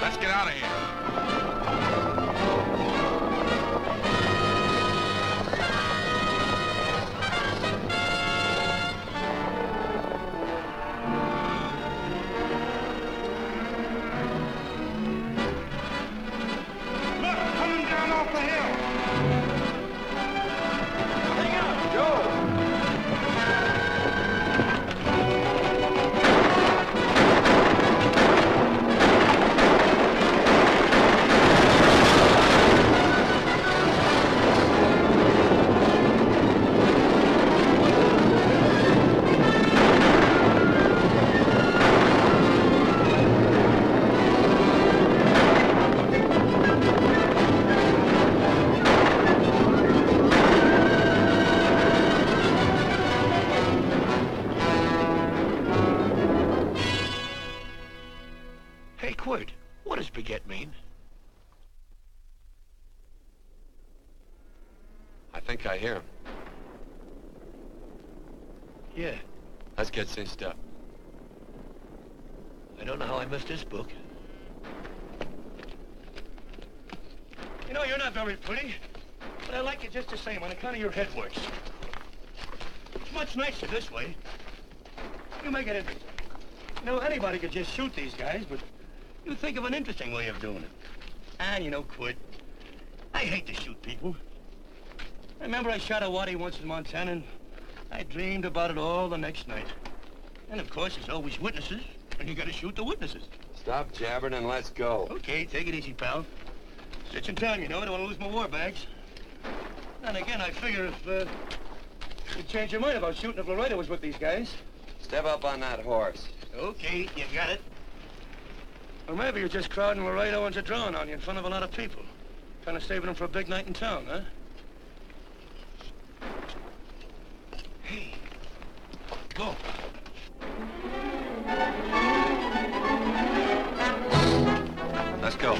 Let's get out of here. Hey, Quirt, what does beget mean? I think I hear him. Yeah, Let's get cinched up. I don't know how I missed this book. You know, you're not very pretty, but I like you just the same on account of your head works. It's much nicer this way. You make it interesting. You know, anybody could just shoot these guys, but you think of an interesting way of doing it. And you know, Quirt, I hate to shoot people. I remember I shot a waddy once in Montana, and I dreamed about it all the next night. And of course, there's always witnesses, and you gotta shoot the witnesses. Stop jabbering and let's go. Okay, take it easy, pal. Stitching time, you know. I don't want to lose my war bags. And again, I figure if you'd change your mind about shooting if Laredo was with these guys. Step up on that horse. Okay, you got it. Or maybe you're just crowding Laredo into drawing on you in front of a lot of people. Kind of saving them for a big night in town, huh? Hey, go. Let's go.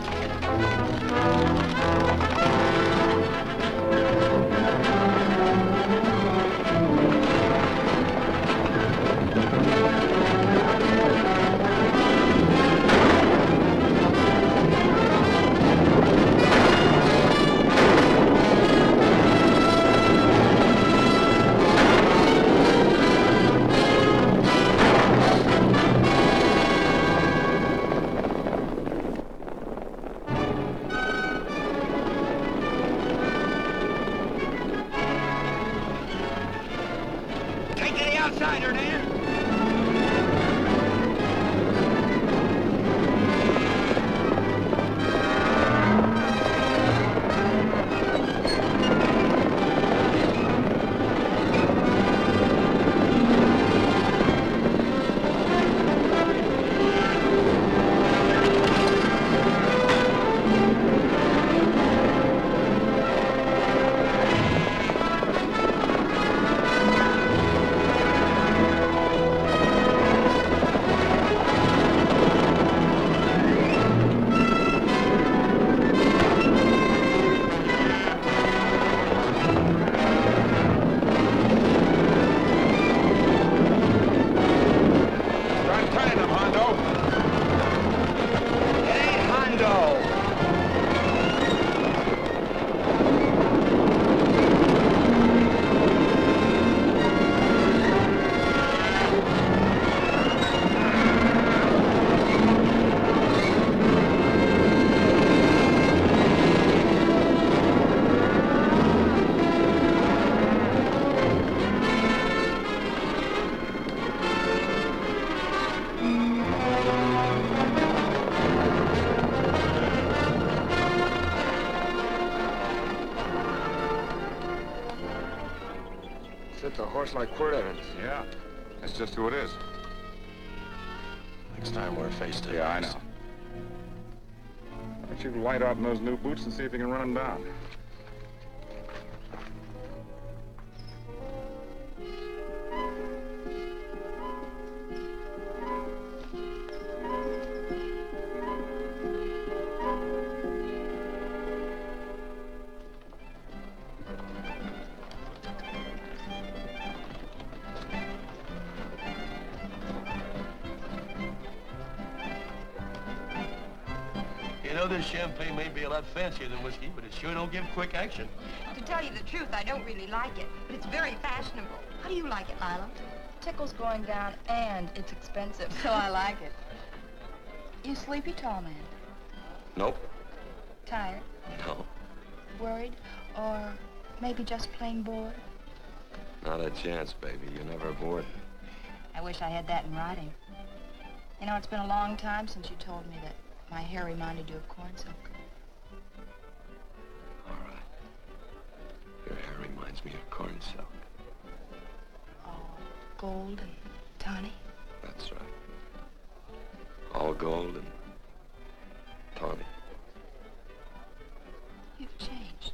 It's a horse like Quirt Evans. Yeah, that's just who it is. Next time we're face to face. Yeah, I know. don't you light out in those new boots and see if you can run them down? You know, this champagne may be a lot fancier than whiskey, but it sure don't give quick action. To tell you the truth, I don't really like it, but it's very fashionable. How do you like it, Lila? Tickle's going down, and it's expensive, so I like it. You sleepy, tall man? Nope. Tired? No. Worried? Or maybe just plain bored? Not a chance, baby. You're never bored. I wish I had that in writing. You know, it's been a long time since you told me that my hair reminded you of corn silk. All right. Your hair reminds me of corn silk. Gold and tawny. That's right. All gold and tawny. You've changed.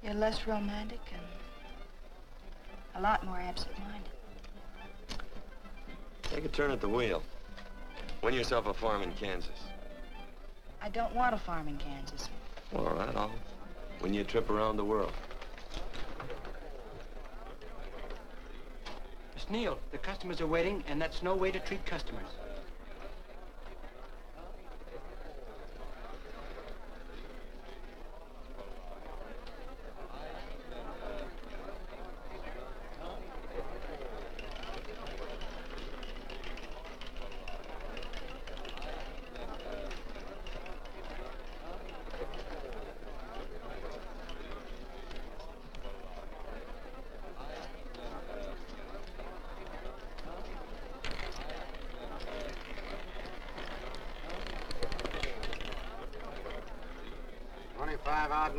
You're less romantic and a lot more absent-minded. Take a turn at the wheel. Win yourself a farm in Kansas. I don't want a farm in Kansas. Well, all right, I'll win you a trip around the world. Miss Neal, the customers are waiting, and that's no way to treat customers.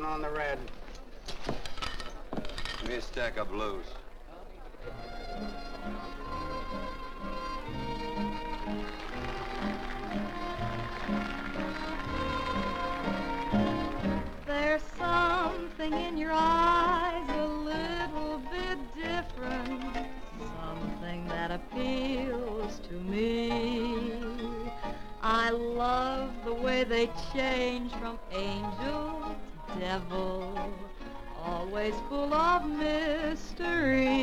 On the red. Give me a stack of blues. There's something in your eyes a little bit different, something that appeals to me. I love the way they change from angel to devil, always full of mystery.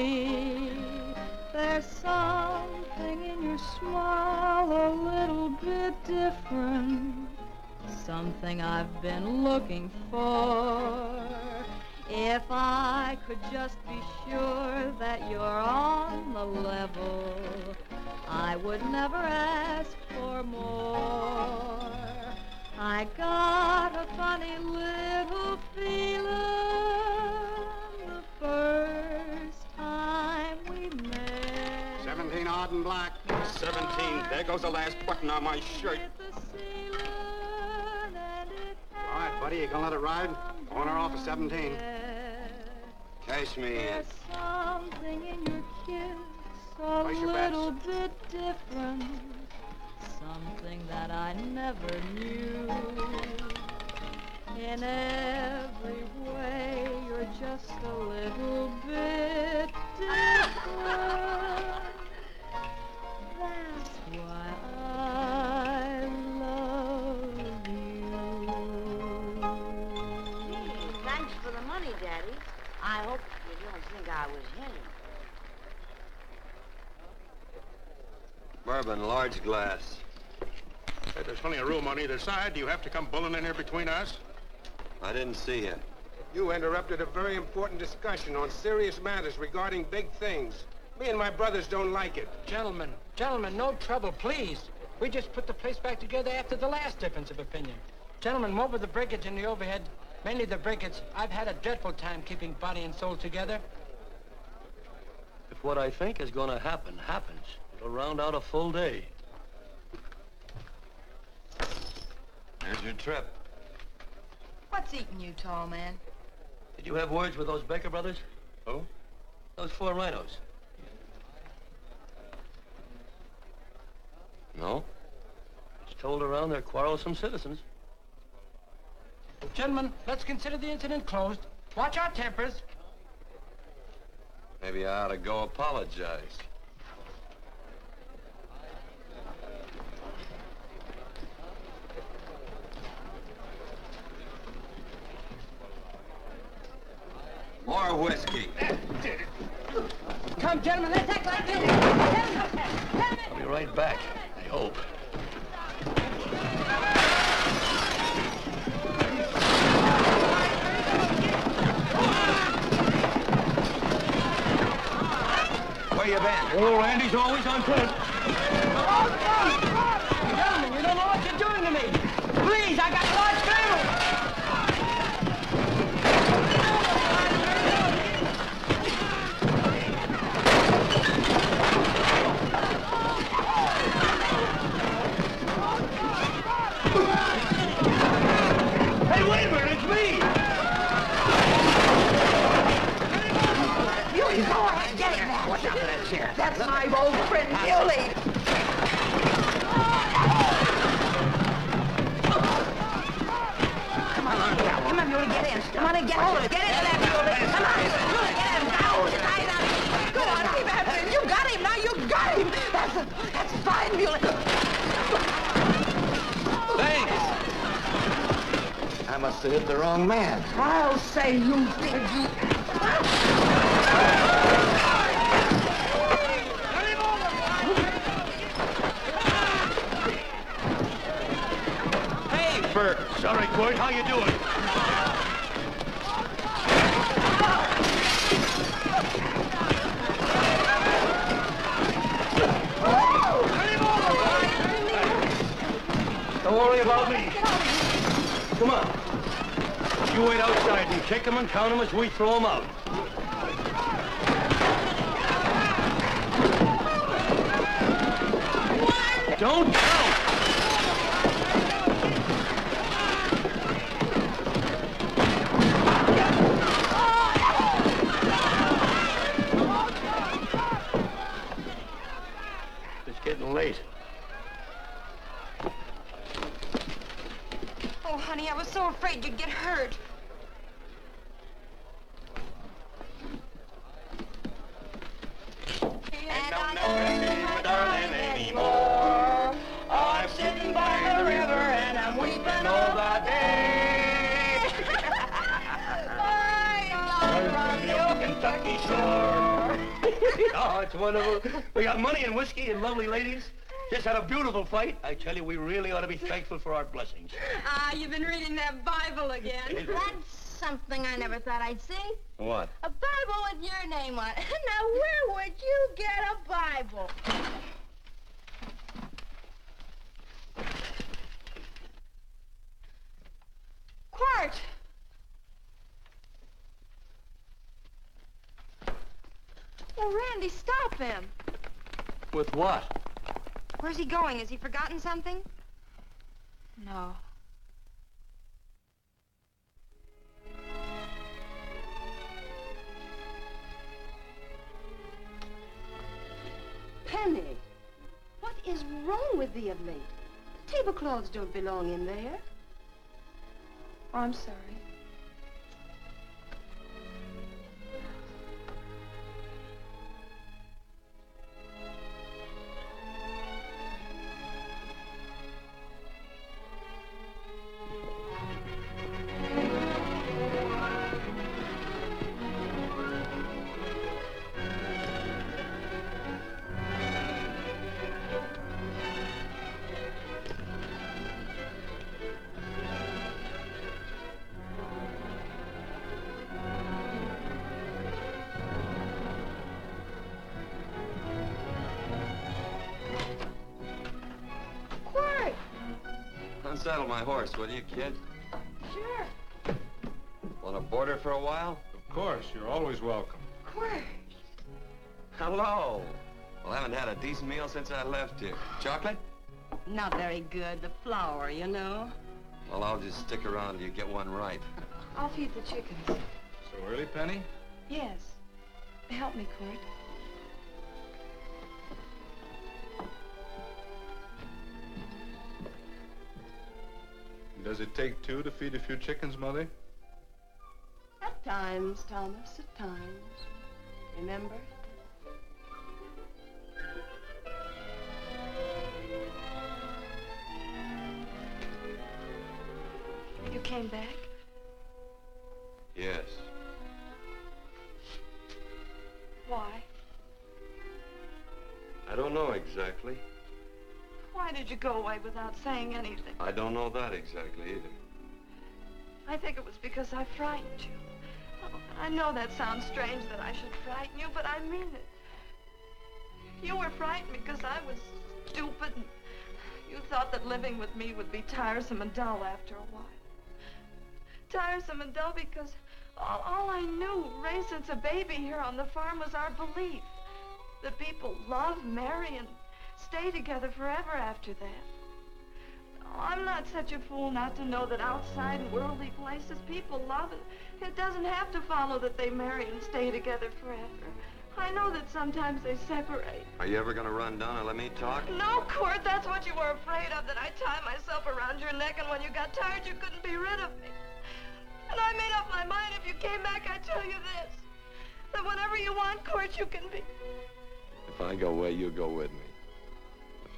There's something in your smile a little bit different, something I've been looking for. If I could just be sure that you're on the level, I would never ask for more. I got a funny little feeling the first time we met. 17 odd and black. 17. There goes the last button on my shirt. All right, buddy, you gonna let it ride? On or off of 17. Cash me in. There's something in your kiss a Place your bets. little bit different, something that I never knew. In every way, you're just a little bit different. That's why I love you. Thanks for the money, Daddy. I hope you don't think I was hinting. Bourbon, large glass. Hey, there's plenty of room on either side. Do you have to come bulling in here between us? I didn't see you. You interrupted a very important discussion on serious matters regarding big things. Me and my brothers don't like it. Gentlemen, no trouble, please. We just put the place back together after the last difference of opinion. Gentlemen, what with the breakage and the overhead, mainly the breakage, I've had a dreadful time keeping body and soul together. If what I think is going to happen happens, it'll round out a full day. Here's your trip. What's eating you, tall man? Did you have words with those Baker brothers? Who? Those 4 rhinos. No? It's told around they're quarrelsome citizens. Gentlemen, let's consider the incident closed. Watch our tempers. Maybe I ought to go apologize. More whiskey. Come, gentlemen, let's act like this. I'll be right back, I hope. Where you been? Oh, Randy's always on point. Gentlemen, you don't know what you're doing to me. Please, I got a large family. Hey, wait a minute, it's me! You go ahead, get him. Watch out for that chair. That's my old friend, Muley. Come on, Muley, get in. Come on and get hold of it. Get into that, Muley. Come on, Muley, get in. Go, tie it up. Go on, keep after him. You got him, now you got him. That's fine, Muley. Thanks. I must have hit the wrong man. I'll say you did, you... Hey, Bert. Sorry, Quirt. How you doing? Don't worry about me. Come on. You wait outside and kick them and count them as we throw them out. Don't count! It's getting late. Oh, honey, I was so afraid you'd get hurt. And I'm never seeing my darling anymore. I'm sitting by the river and I'm weeping all the day. From the old Kentucky shore. Oh, it's wonderful. We got money and whiskey and lovely ladies. Just had a beautiful fight. I tell you, we really ought to be thankful for our blessings. Ah, you've been reading that Bible again. That's something I never thought I'd see. What? A Bible with your name on it. Now, where would you get a Bible? Quirt! Oh, Randy, stop him. With what? Where's he going? Has he forgotten something? No. Penny, what is wrong with thee of late? Tablecloths don't belong in there. Oh, I'm sorry. Unsaddle my horse, will you, kid? Sure. Want to board her for a while? Of course, you're always welcome. Quirt. Hello. Well, I haven't had a decent meal since I left here. Chocolate? Not very good. The flour, you know. Well, I'll just stick around till you get one right. I'll feed the chickens. So early, Penny? Yes. Help me, Quirt. Does it take two to feed a few chickens, Mother? At times, Thomas, at times. Remember? You came back? Yes. Why? I don't know exactly. Why did you go away without saying anything? I don't know that exactly either. I think it was because I frightened you. Oh, I know that sounds strange that I should frighten you, but I mean it. You were frightened because I was stupid, and you thought that living with me would be tiresome and dull after a while. Tiresome and dull because all I knew, raised since a baby here on the farm, was our belief that people love, marry, and stay together forever after that. Oh, I'm not such a fool not to know that outside in worldly places people love, and it doesn't have to follow that they marry and stay together forever. I know that sometimes they separate. Are you ever gonna run down and let me talk? No, Quirt, that's what you were afraid of, that I'd tie myself around your neck, and when you got tired, you couldn't be rid of me. And I made up my mind if you came back, I'd tell you this, that whenever you want, Quirt, you can be. If I go away, you go with me.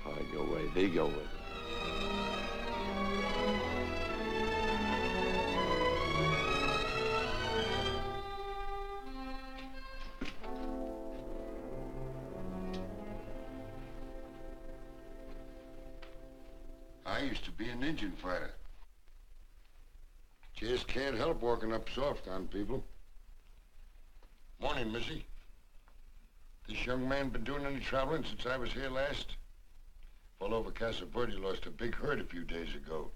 If I go away, they go with me. I used to be an Indian fighter. Just can't help walking up soft on people. Morning, Missy. This young man been doing any traveling since I was here last? All over Casa Verde lost a big herd a few days ago.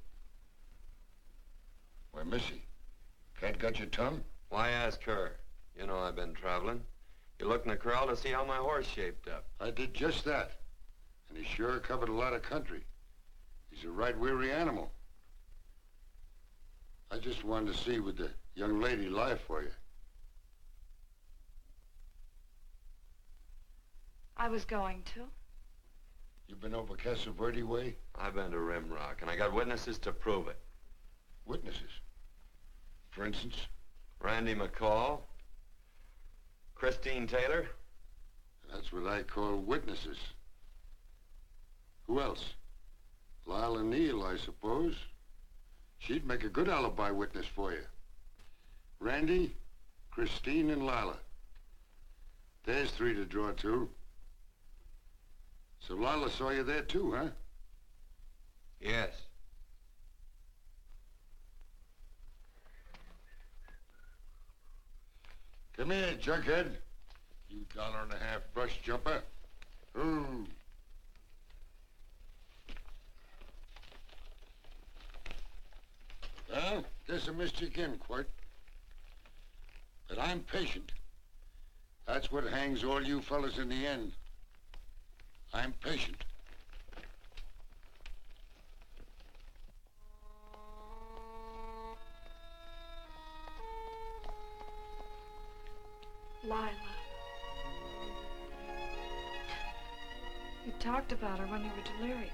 Why, Missy, cat got your tongue? Why ask her? You know I've been traveling. You looked in the corral to see how my horse shaped up. I did just that. And he sure covered a lot of country. He's a right weary animal. I just wanted to see would the young lady lie for you. I was going to. You been over Casa Verde way? I've been to Rimrock, and I got witnesses to prove it. Witnesses? For instance? Randy McCall, Christine Taylor. That's what I call witnesses. Who else? Lila Neal, I suppose. She'd make a good alibi witness for you. Randy, Christine, and Lila. There's three to draw to. So Lila saw you there too, huh? Yes. Come here, junkhead. You $1.50 brush jumper. Ooh. Well, guess I missed you again, Quirt. But I'm patient. That's what hangs all you fellas in the end. I'm patient. Lila. You talked about her when you were delirious.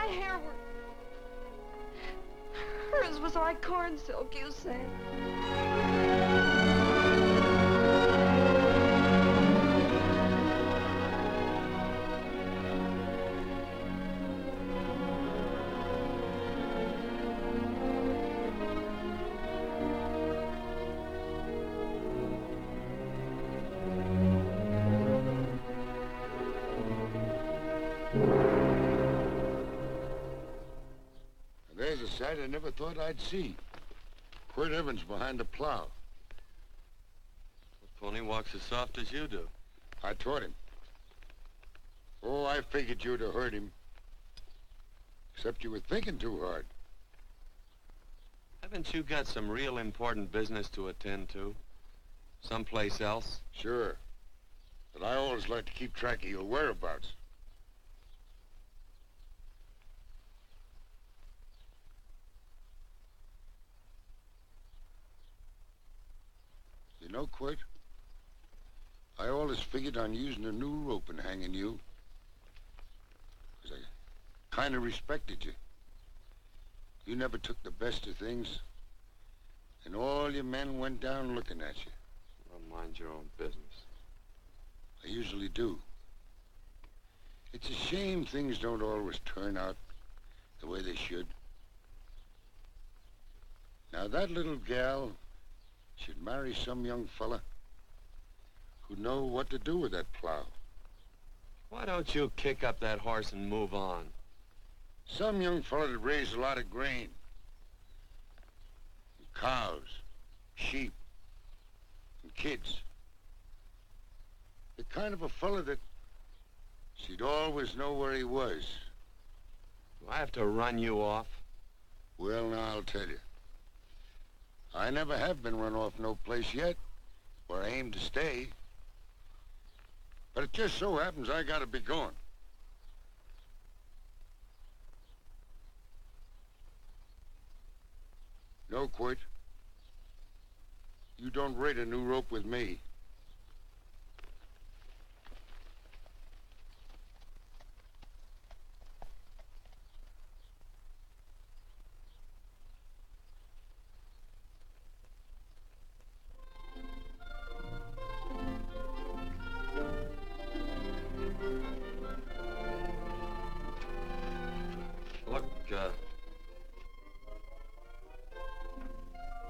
hair were... Hers was like corn silk, you said. There's a sight I never thought I'd see. Quirt Evans behind the plow. The pony walks as soft as you do. I taught him. Oh, I figured you'd have heard him. Except you were thinking too hard. Haven't you got some real important business to attend to? Someplace else? Sure. But I always like to keep track of your whereabouts. You know, Quirt, I always figured on using a new rope and hanging you. Because I kind of respected you. You never took the best of things. And all your men went down looking at you. Well, mind your own business. I usually do. It's a shame things don't always turn out the way they should. Now, that little gal should marry some young fella who'd know what to do with that plow. Why don't you kick up that horse and move on? Some young fella that raised a lot of grain. And cows, sheep, and kids. The kind of a fella that she'd always know where he was. Do I have to run you off? Well, now, I'll tell you. I never have been run off no place yet where I aim to stay. But it just so happens I gotta be going. No, Quirt. You don't rate a new rope with me.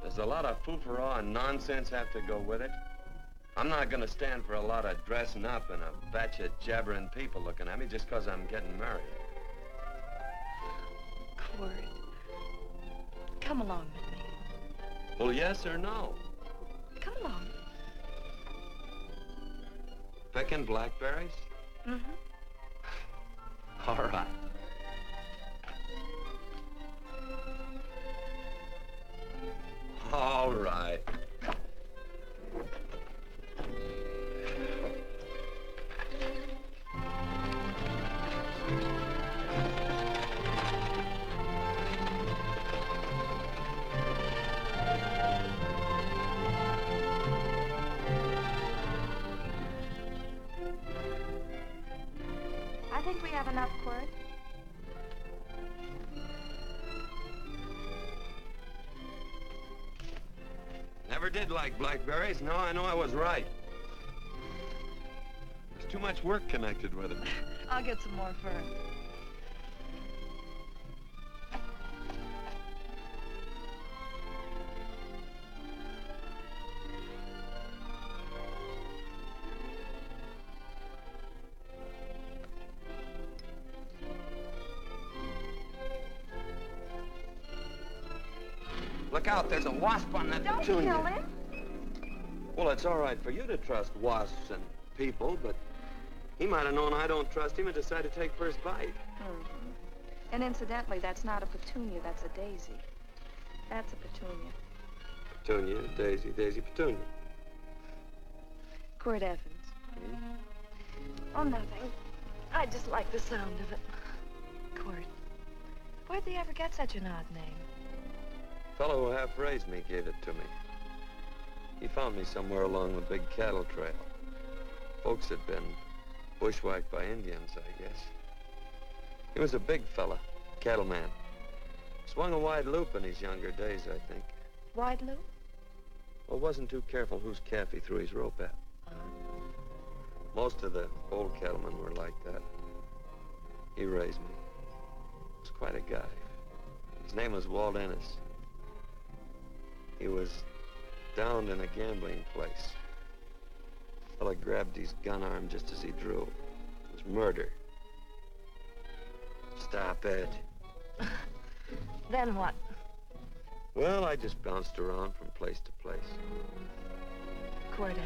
Does a lot of foo-for-ah and nonsense have to go with it? I'm not gonna stand for a lot of dressing up and a batch of jabbering people looking at me just 'cause I'm getting married. Quirt, come along with me. Well, yes or no? Come along. Picking blackberries? Mm-hmm. All right. All right. I think we have enough, Quirt. Never did like blackberries. No, I know I was right. There's too much work connected with them. I'll get some more fern. Look out, there's a wasp on that Don't petunia. kill him. Well, it's all right for you to trust wasps and people, but he might have known I don't trust him and decided to take first bite. Mm-hmm. And incidentally, that's not a petunia, that's a daisy. That's a petunia. Petunia, daisy, daisy, petunia. Quirt Evans. Oh, nothing. I just like the sound of it. Quirt. Where'd they ever get such an odd name? Fellow who half raised me gave it to me. He found me somewhere along the big cattle trail. Folks had been bushwhacked by Indians, I guess. He was a big fella, Cattleman. Swung a wide loop in his younger days, I think. Wide loop? Well, wasn't too careful whose calf he threw his rope at. Most of the old cattlemen were like that. He raised me. Was quite a guy. His name was Walt Ennis. He was downed in a gambling place. The fella grabbed his gun arm just as he drew. It was murder. Stop it. Then what? Well, I just bounced around from place to place. Quirt Evans.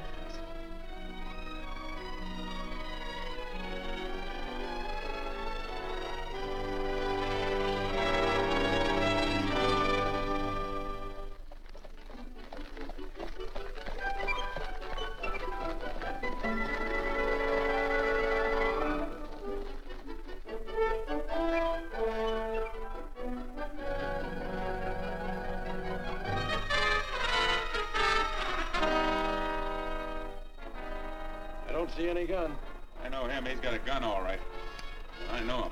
See any gun? I know him. He's got a gun, all right. I know him.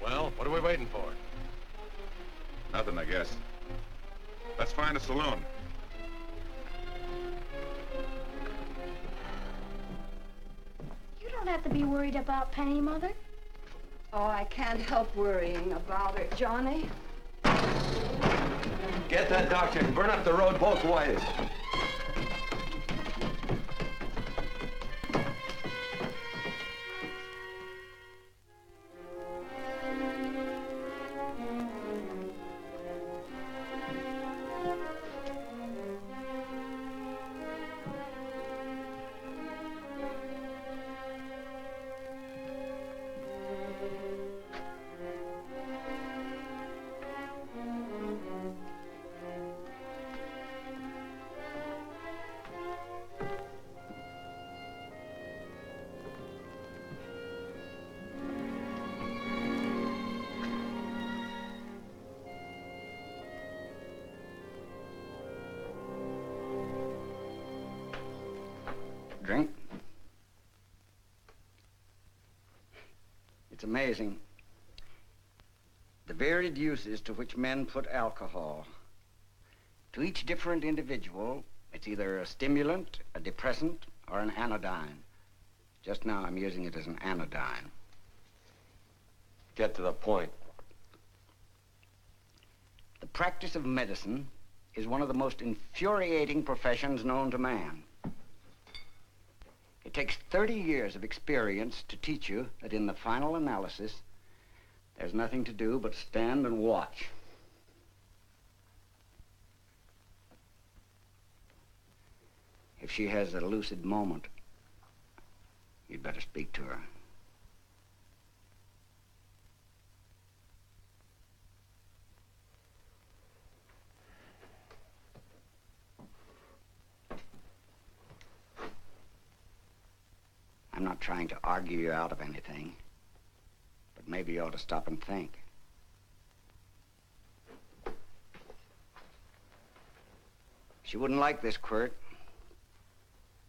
Well, what are we waiting for? Nothing, I guess. Let's find a saloon. You don't have to be worried about Penny, Mother. Oh, I can't help worrying about her, Johnny. Get that doctor and burn up the road both ways. drink. It's amazing. The varied uses to which men put alcohol. To each different individual, it's either a stimulant, a depressant, or an anodyne. Just now, I'm using it as an anodyne. Get to the point. The practice of medicine is one of the most infuriating professions known to man. It takes 30 years of experience to teach you that in the final analysis, there's nothing to do but stand and watch. If she has a lucid moment, you'd better speak to her. I'm not trying to argue you out of anything, but maybe you ought to stop and think. She wouldn't like this, Quirt.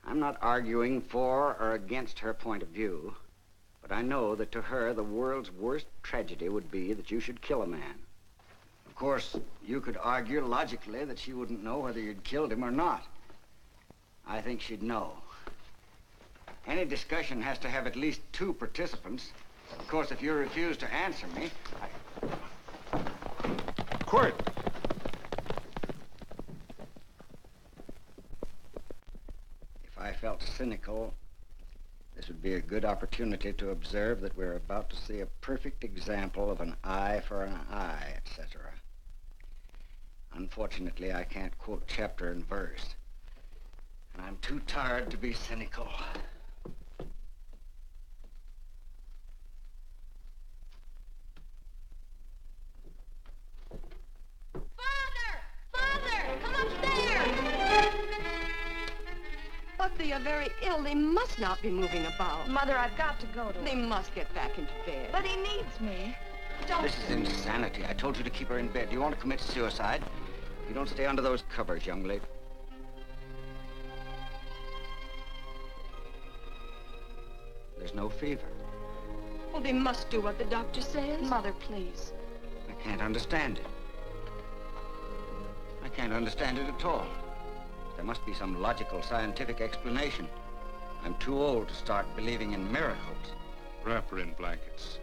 I'm not arguing for or against her point of view, but I know that to her, the world's worst tragedy would be that you should kill a man. Of course, you could argue logically that she wouldn't know whether you'd killed him or not. I think she'd know. Any discussion has to have at least 2 participants. Of course, if you refuse to answer me, Quirt! If I felt cynical, this would be a good opportunity to observe that we're about to see a perfect example of an eye for an eye, etc. Unfortunately, I can't quote chapter and verse, and I'm too tired to be cynical. But they are very ill. They must not be moving about. Mother, I've got to go to They must get back into bed. But he needs me. Don't. This is insanity. I told you to keep her in bed. Do you want to commit suicide? You don't stay under those covers, young lady. There's no fever. Well, they must do what the doctor says. Mother, please. I can't understand it. I can't understand it at all. There must be some logical, scientific explanation. I'm too old to start believing in miracles. Wrap her in blankets.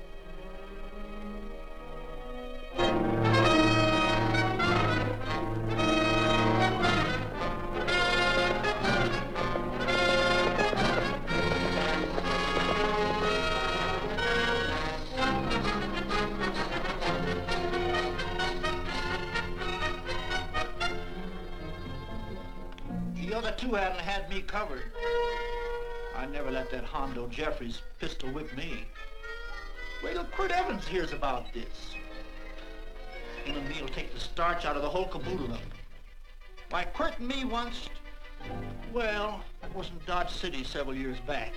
The other 2 hadn't had me covered. I never let that Hondo Jeffries pistol whip me. Wait till Quirt Evans hears about this. Him and me'll take the starch out of the whole caboodle of it. Why, Quirt and me once, well, that was in Dodge City several years back,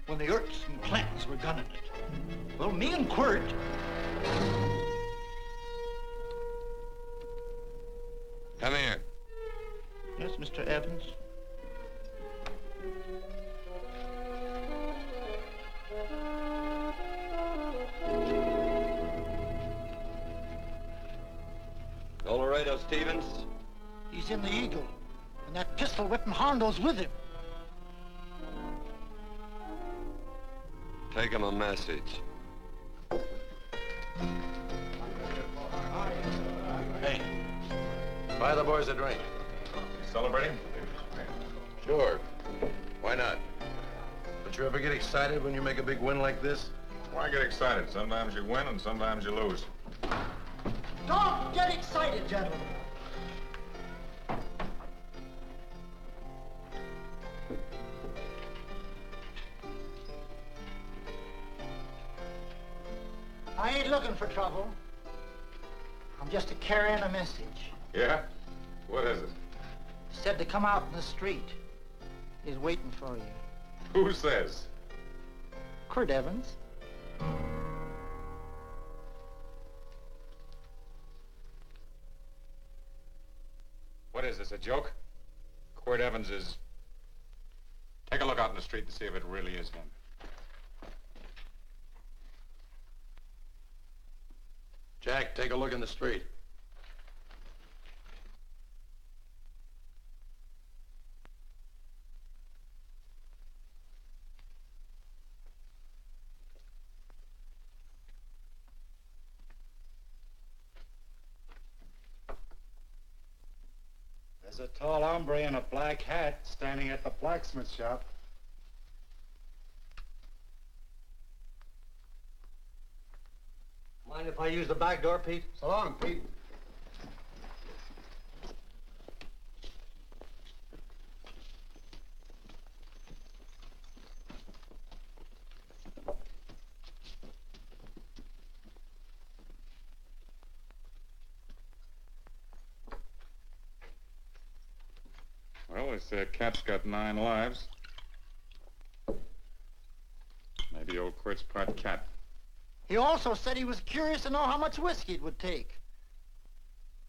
when the Erts and Clantons were gunning it. Well, me and Quirt... Come here. Yes, Mr. Evans? Laredo Stevens? He's in the Eagle, and that pistol-whipping Hondo's with him. Take him a message. Hey, buy the boys a drink. Celebrating? Sure. Why not? Don't you ever get excited when you make a big win like this? Why get excited? Sometimes you win and sometimes you lose. Don't get excited, gentlemen. I ain't looking for trouble. I'm just carrying a message. Yeah? What is it? Said to come out in the street. He's waiting for you. Who says? Quirt Evans. What is this, a joke? Quirt Evans is... Take a look out in the street and see if it really is him. Jack, take a look in the street. There's a tall hombre in a black hat standing at the blacksmith shop. Mind if I use the back door, Pete? So long, Pete. Well, this cat's got 9 lives. Maybe old Quirt's part cat. He also said he was curious to know how much whiskey it would take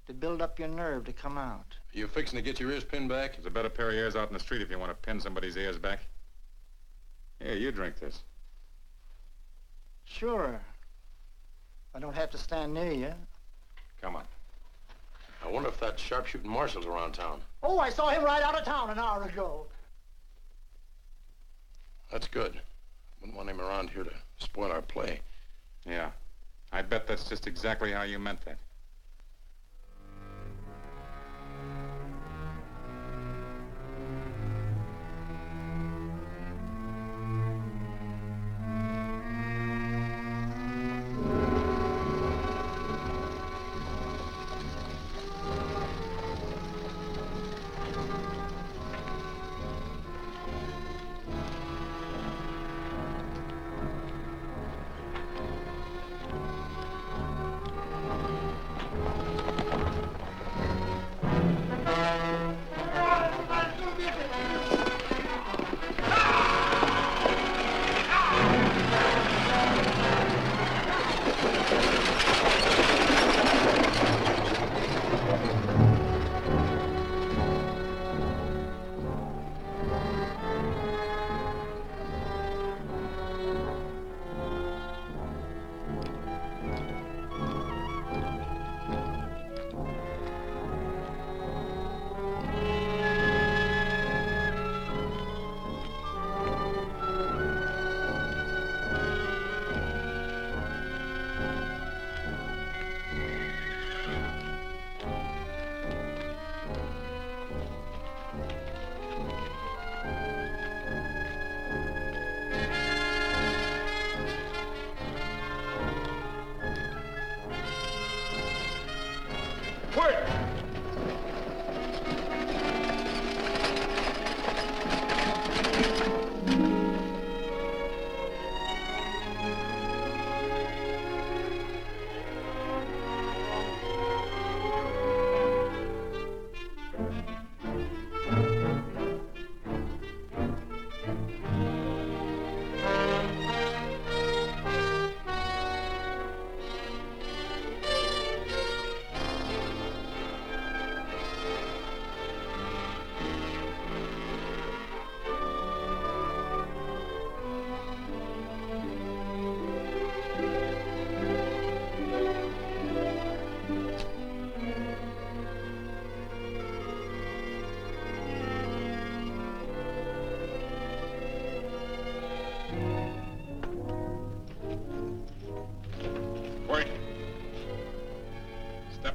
to build up your nerve to come out. Are you fixing to get your ears pinned back? There's a better pair of ears out in the street if you want to pin somebody's ears back. Here, you drink this. Sure. I don't have to stand near you. Come on. I wonder if that sharpshooting marshal's around town. Oh, I saw him right out of town an hour ago. That's good. Wouldn't want him around here to spoil our play. Yeah. I bet that's just exactly how you meant that.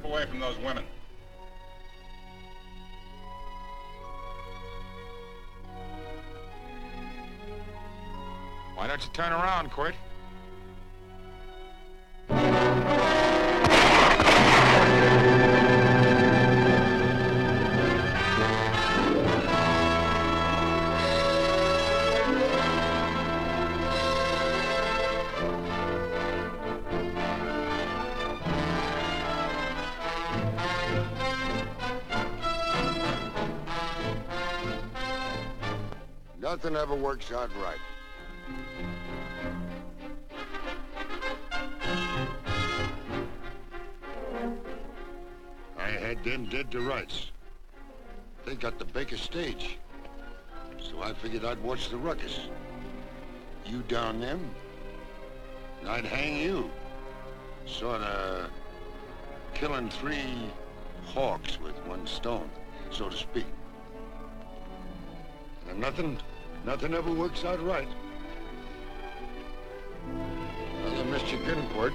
Away from those women. Why don't you turn around, Quirt? Nothing ever works out right. I had them dead to rights. They got the Baker stage. So I figured I'd watch the ruckus. You down them, and I'd hang you. Sorta killing 3 hawks with 1 stone, so to speak. And nothing ever works out right. Well, I missed your gun, Quirt.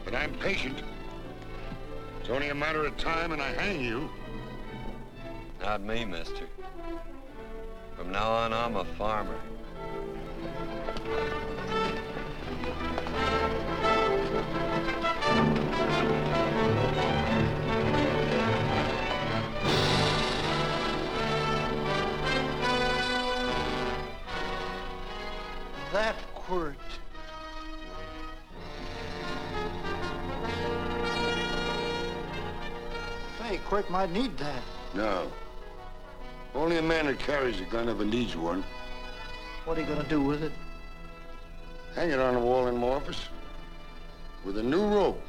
But I'm patient. It's only a matter of time and I hang you. Not me, mister. From now on, I'm a farmer. That Quirt. Hey, Quirt might need that. No. Only a man that carries a gun ever needs one. What are you gonna do with it? Hang it on the wall in my office with a new rope.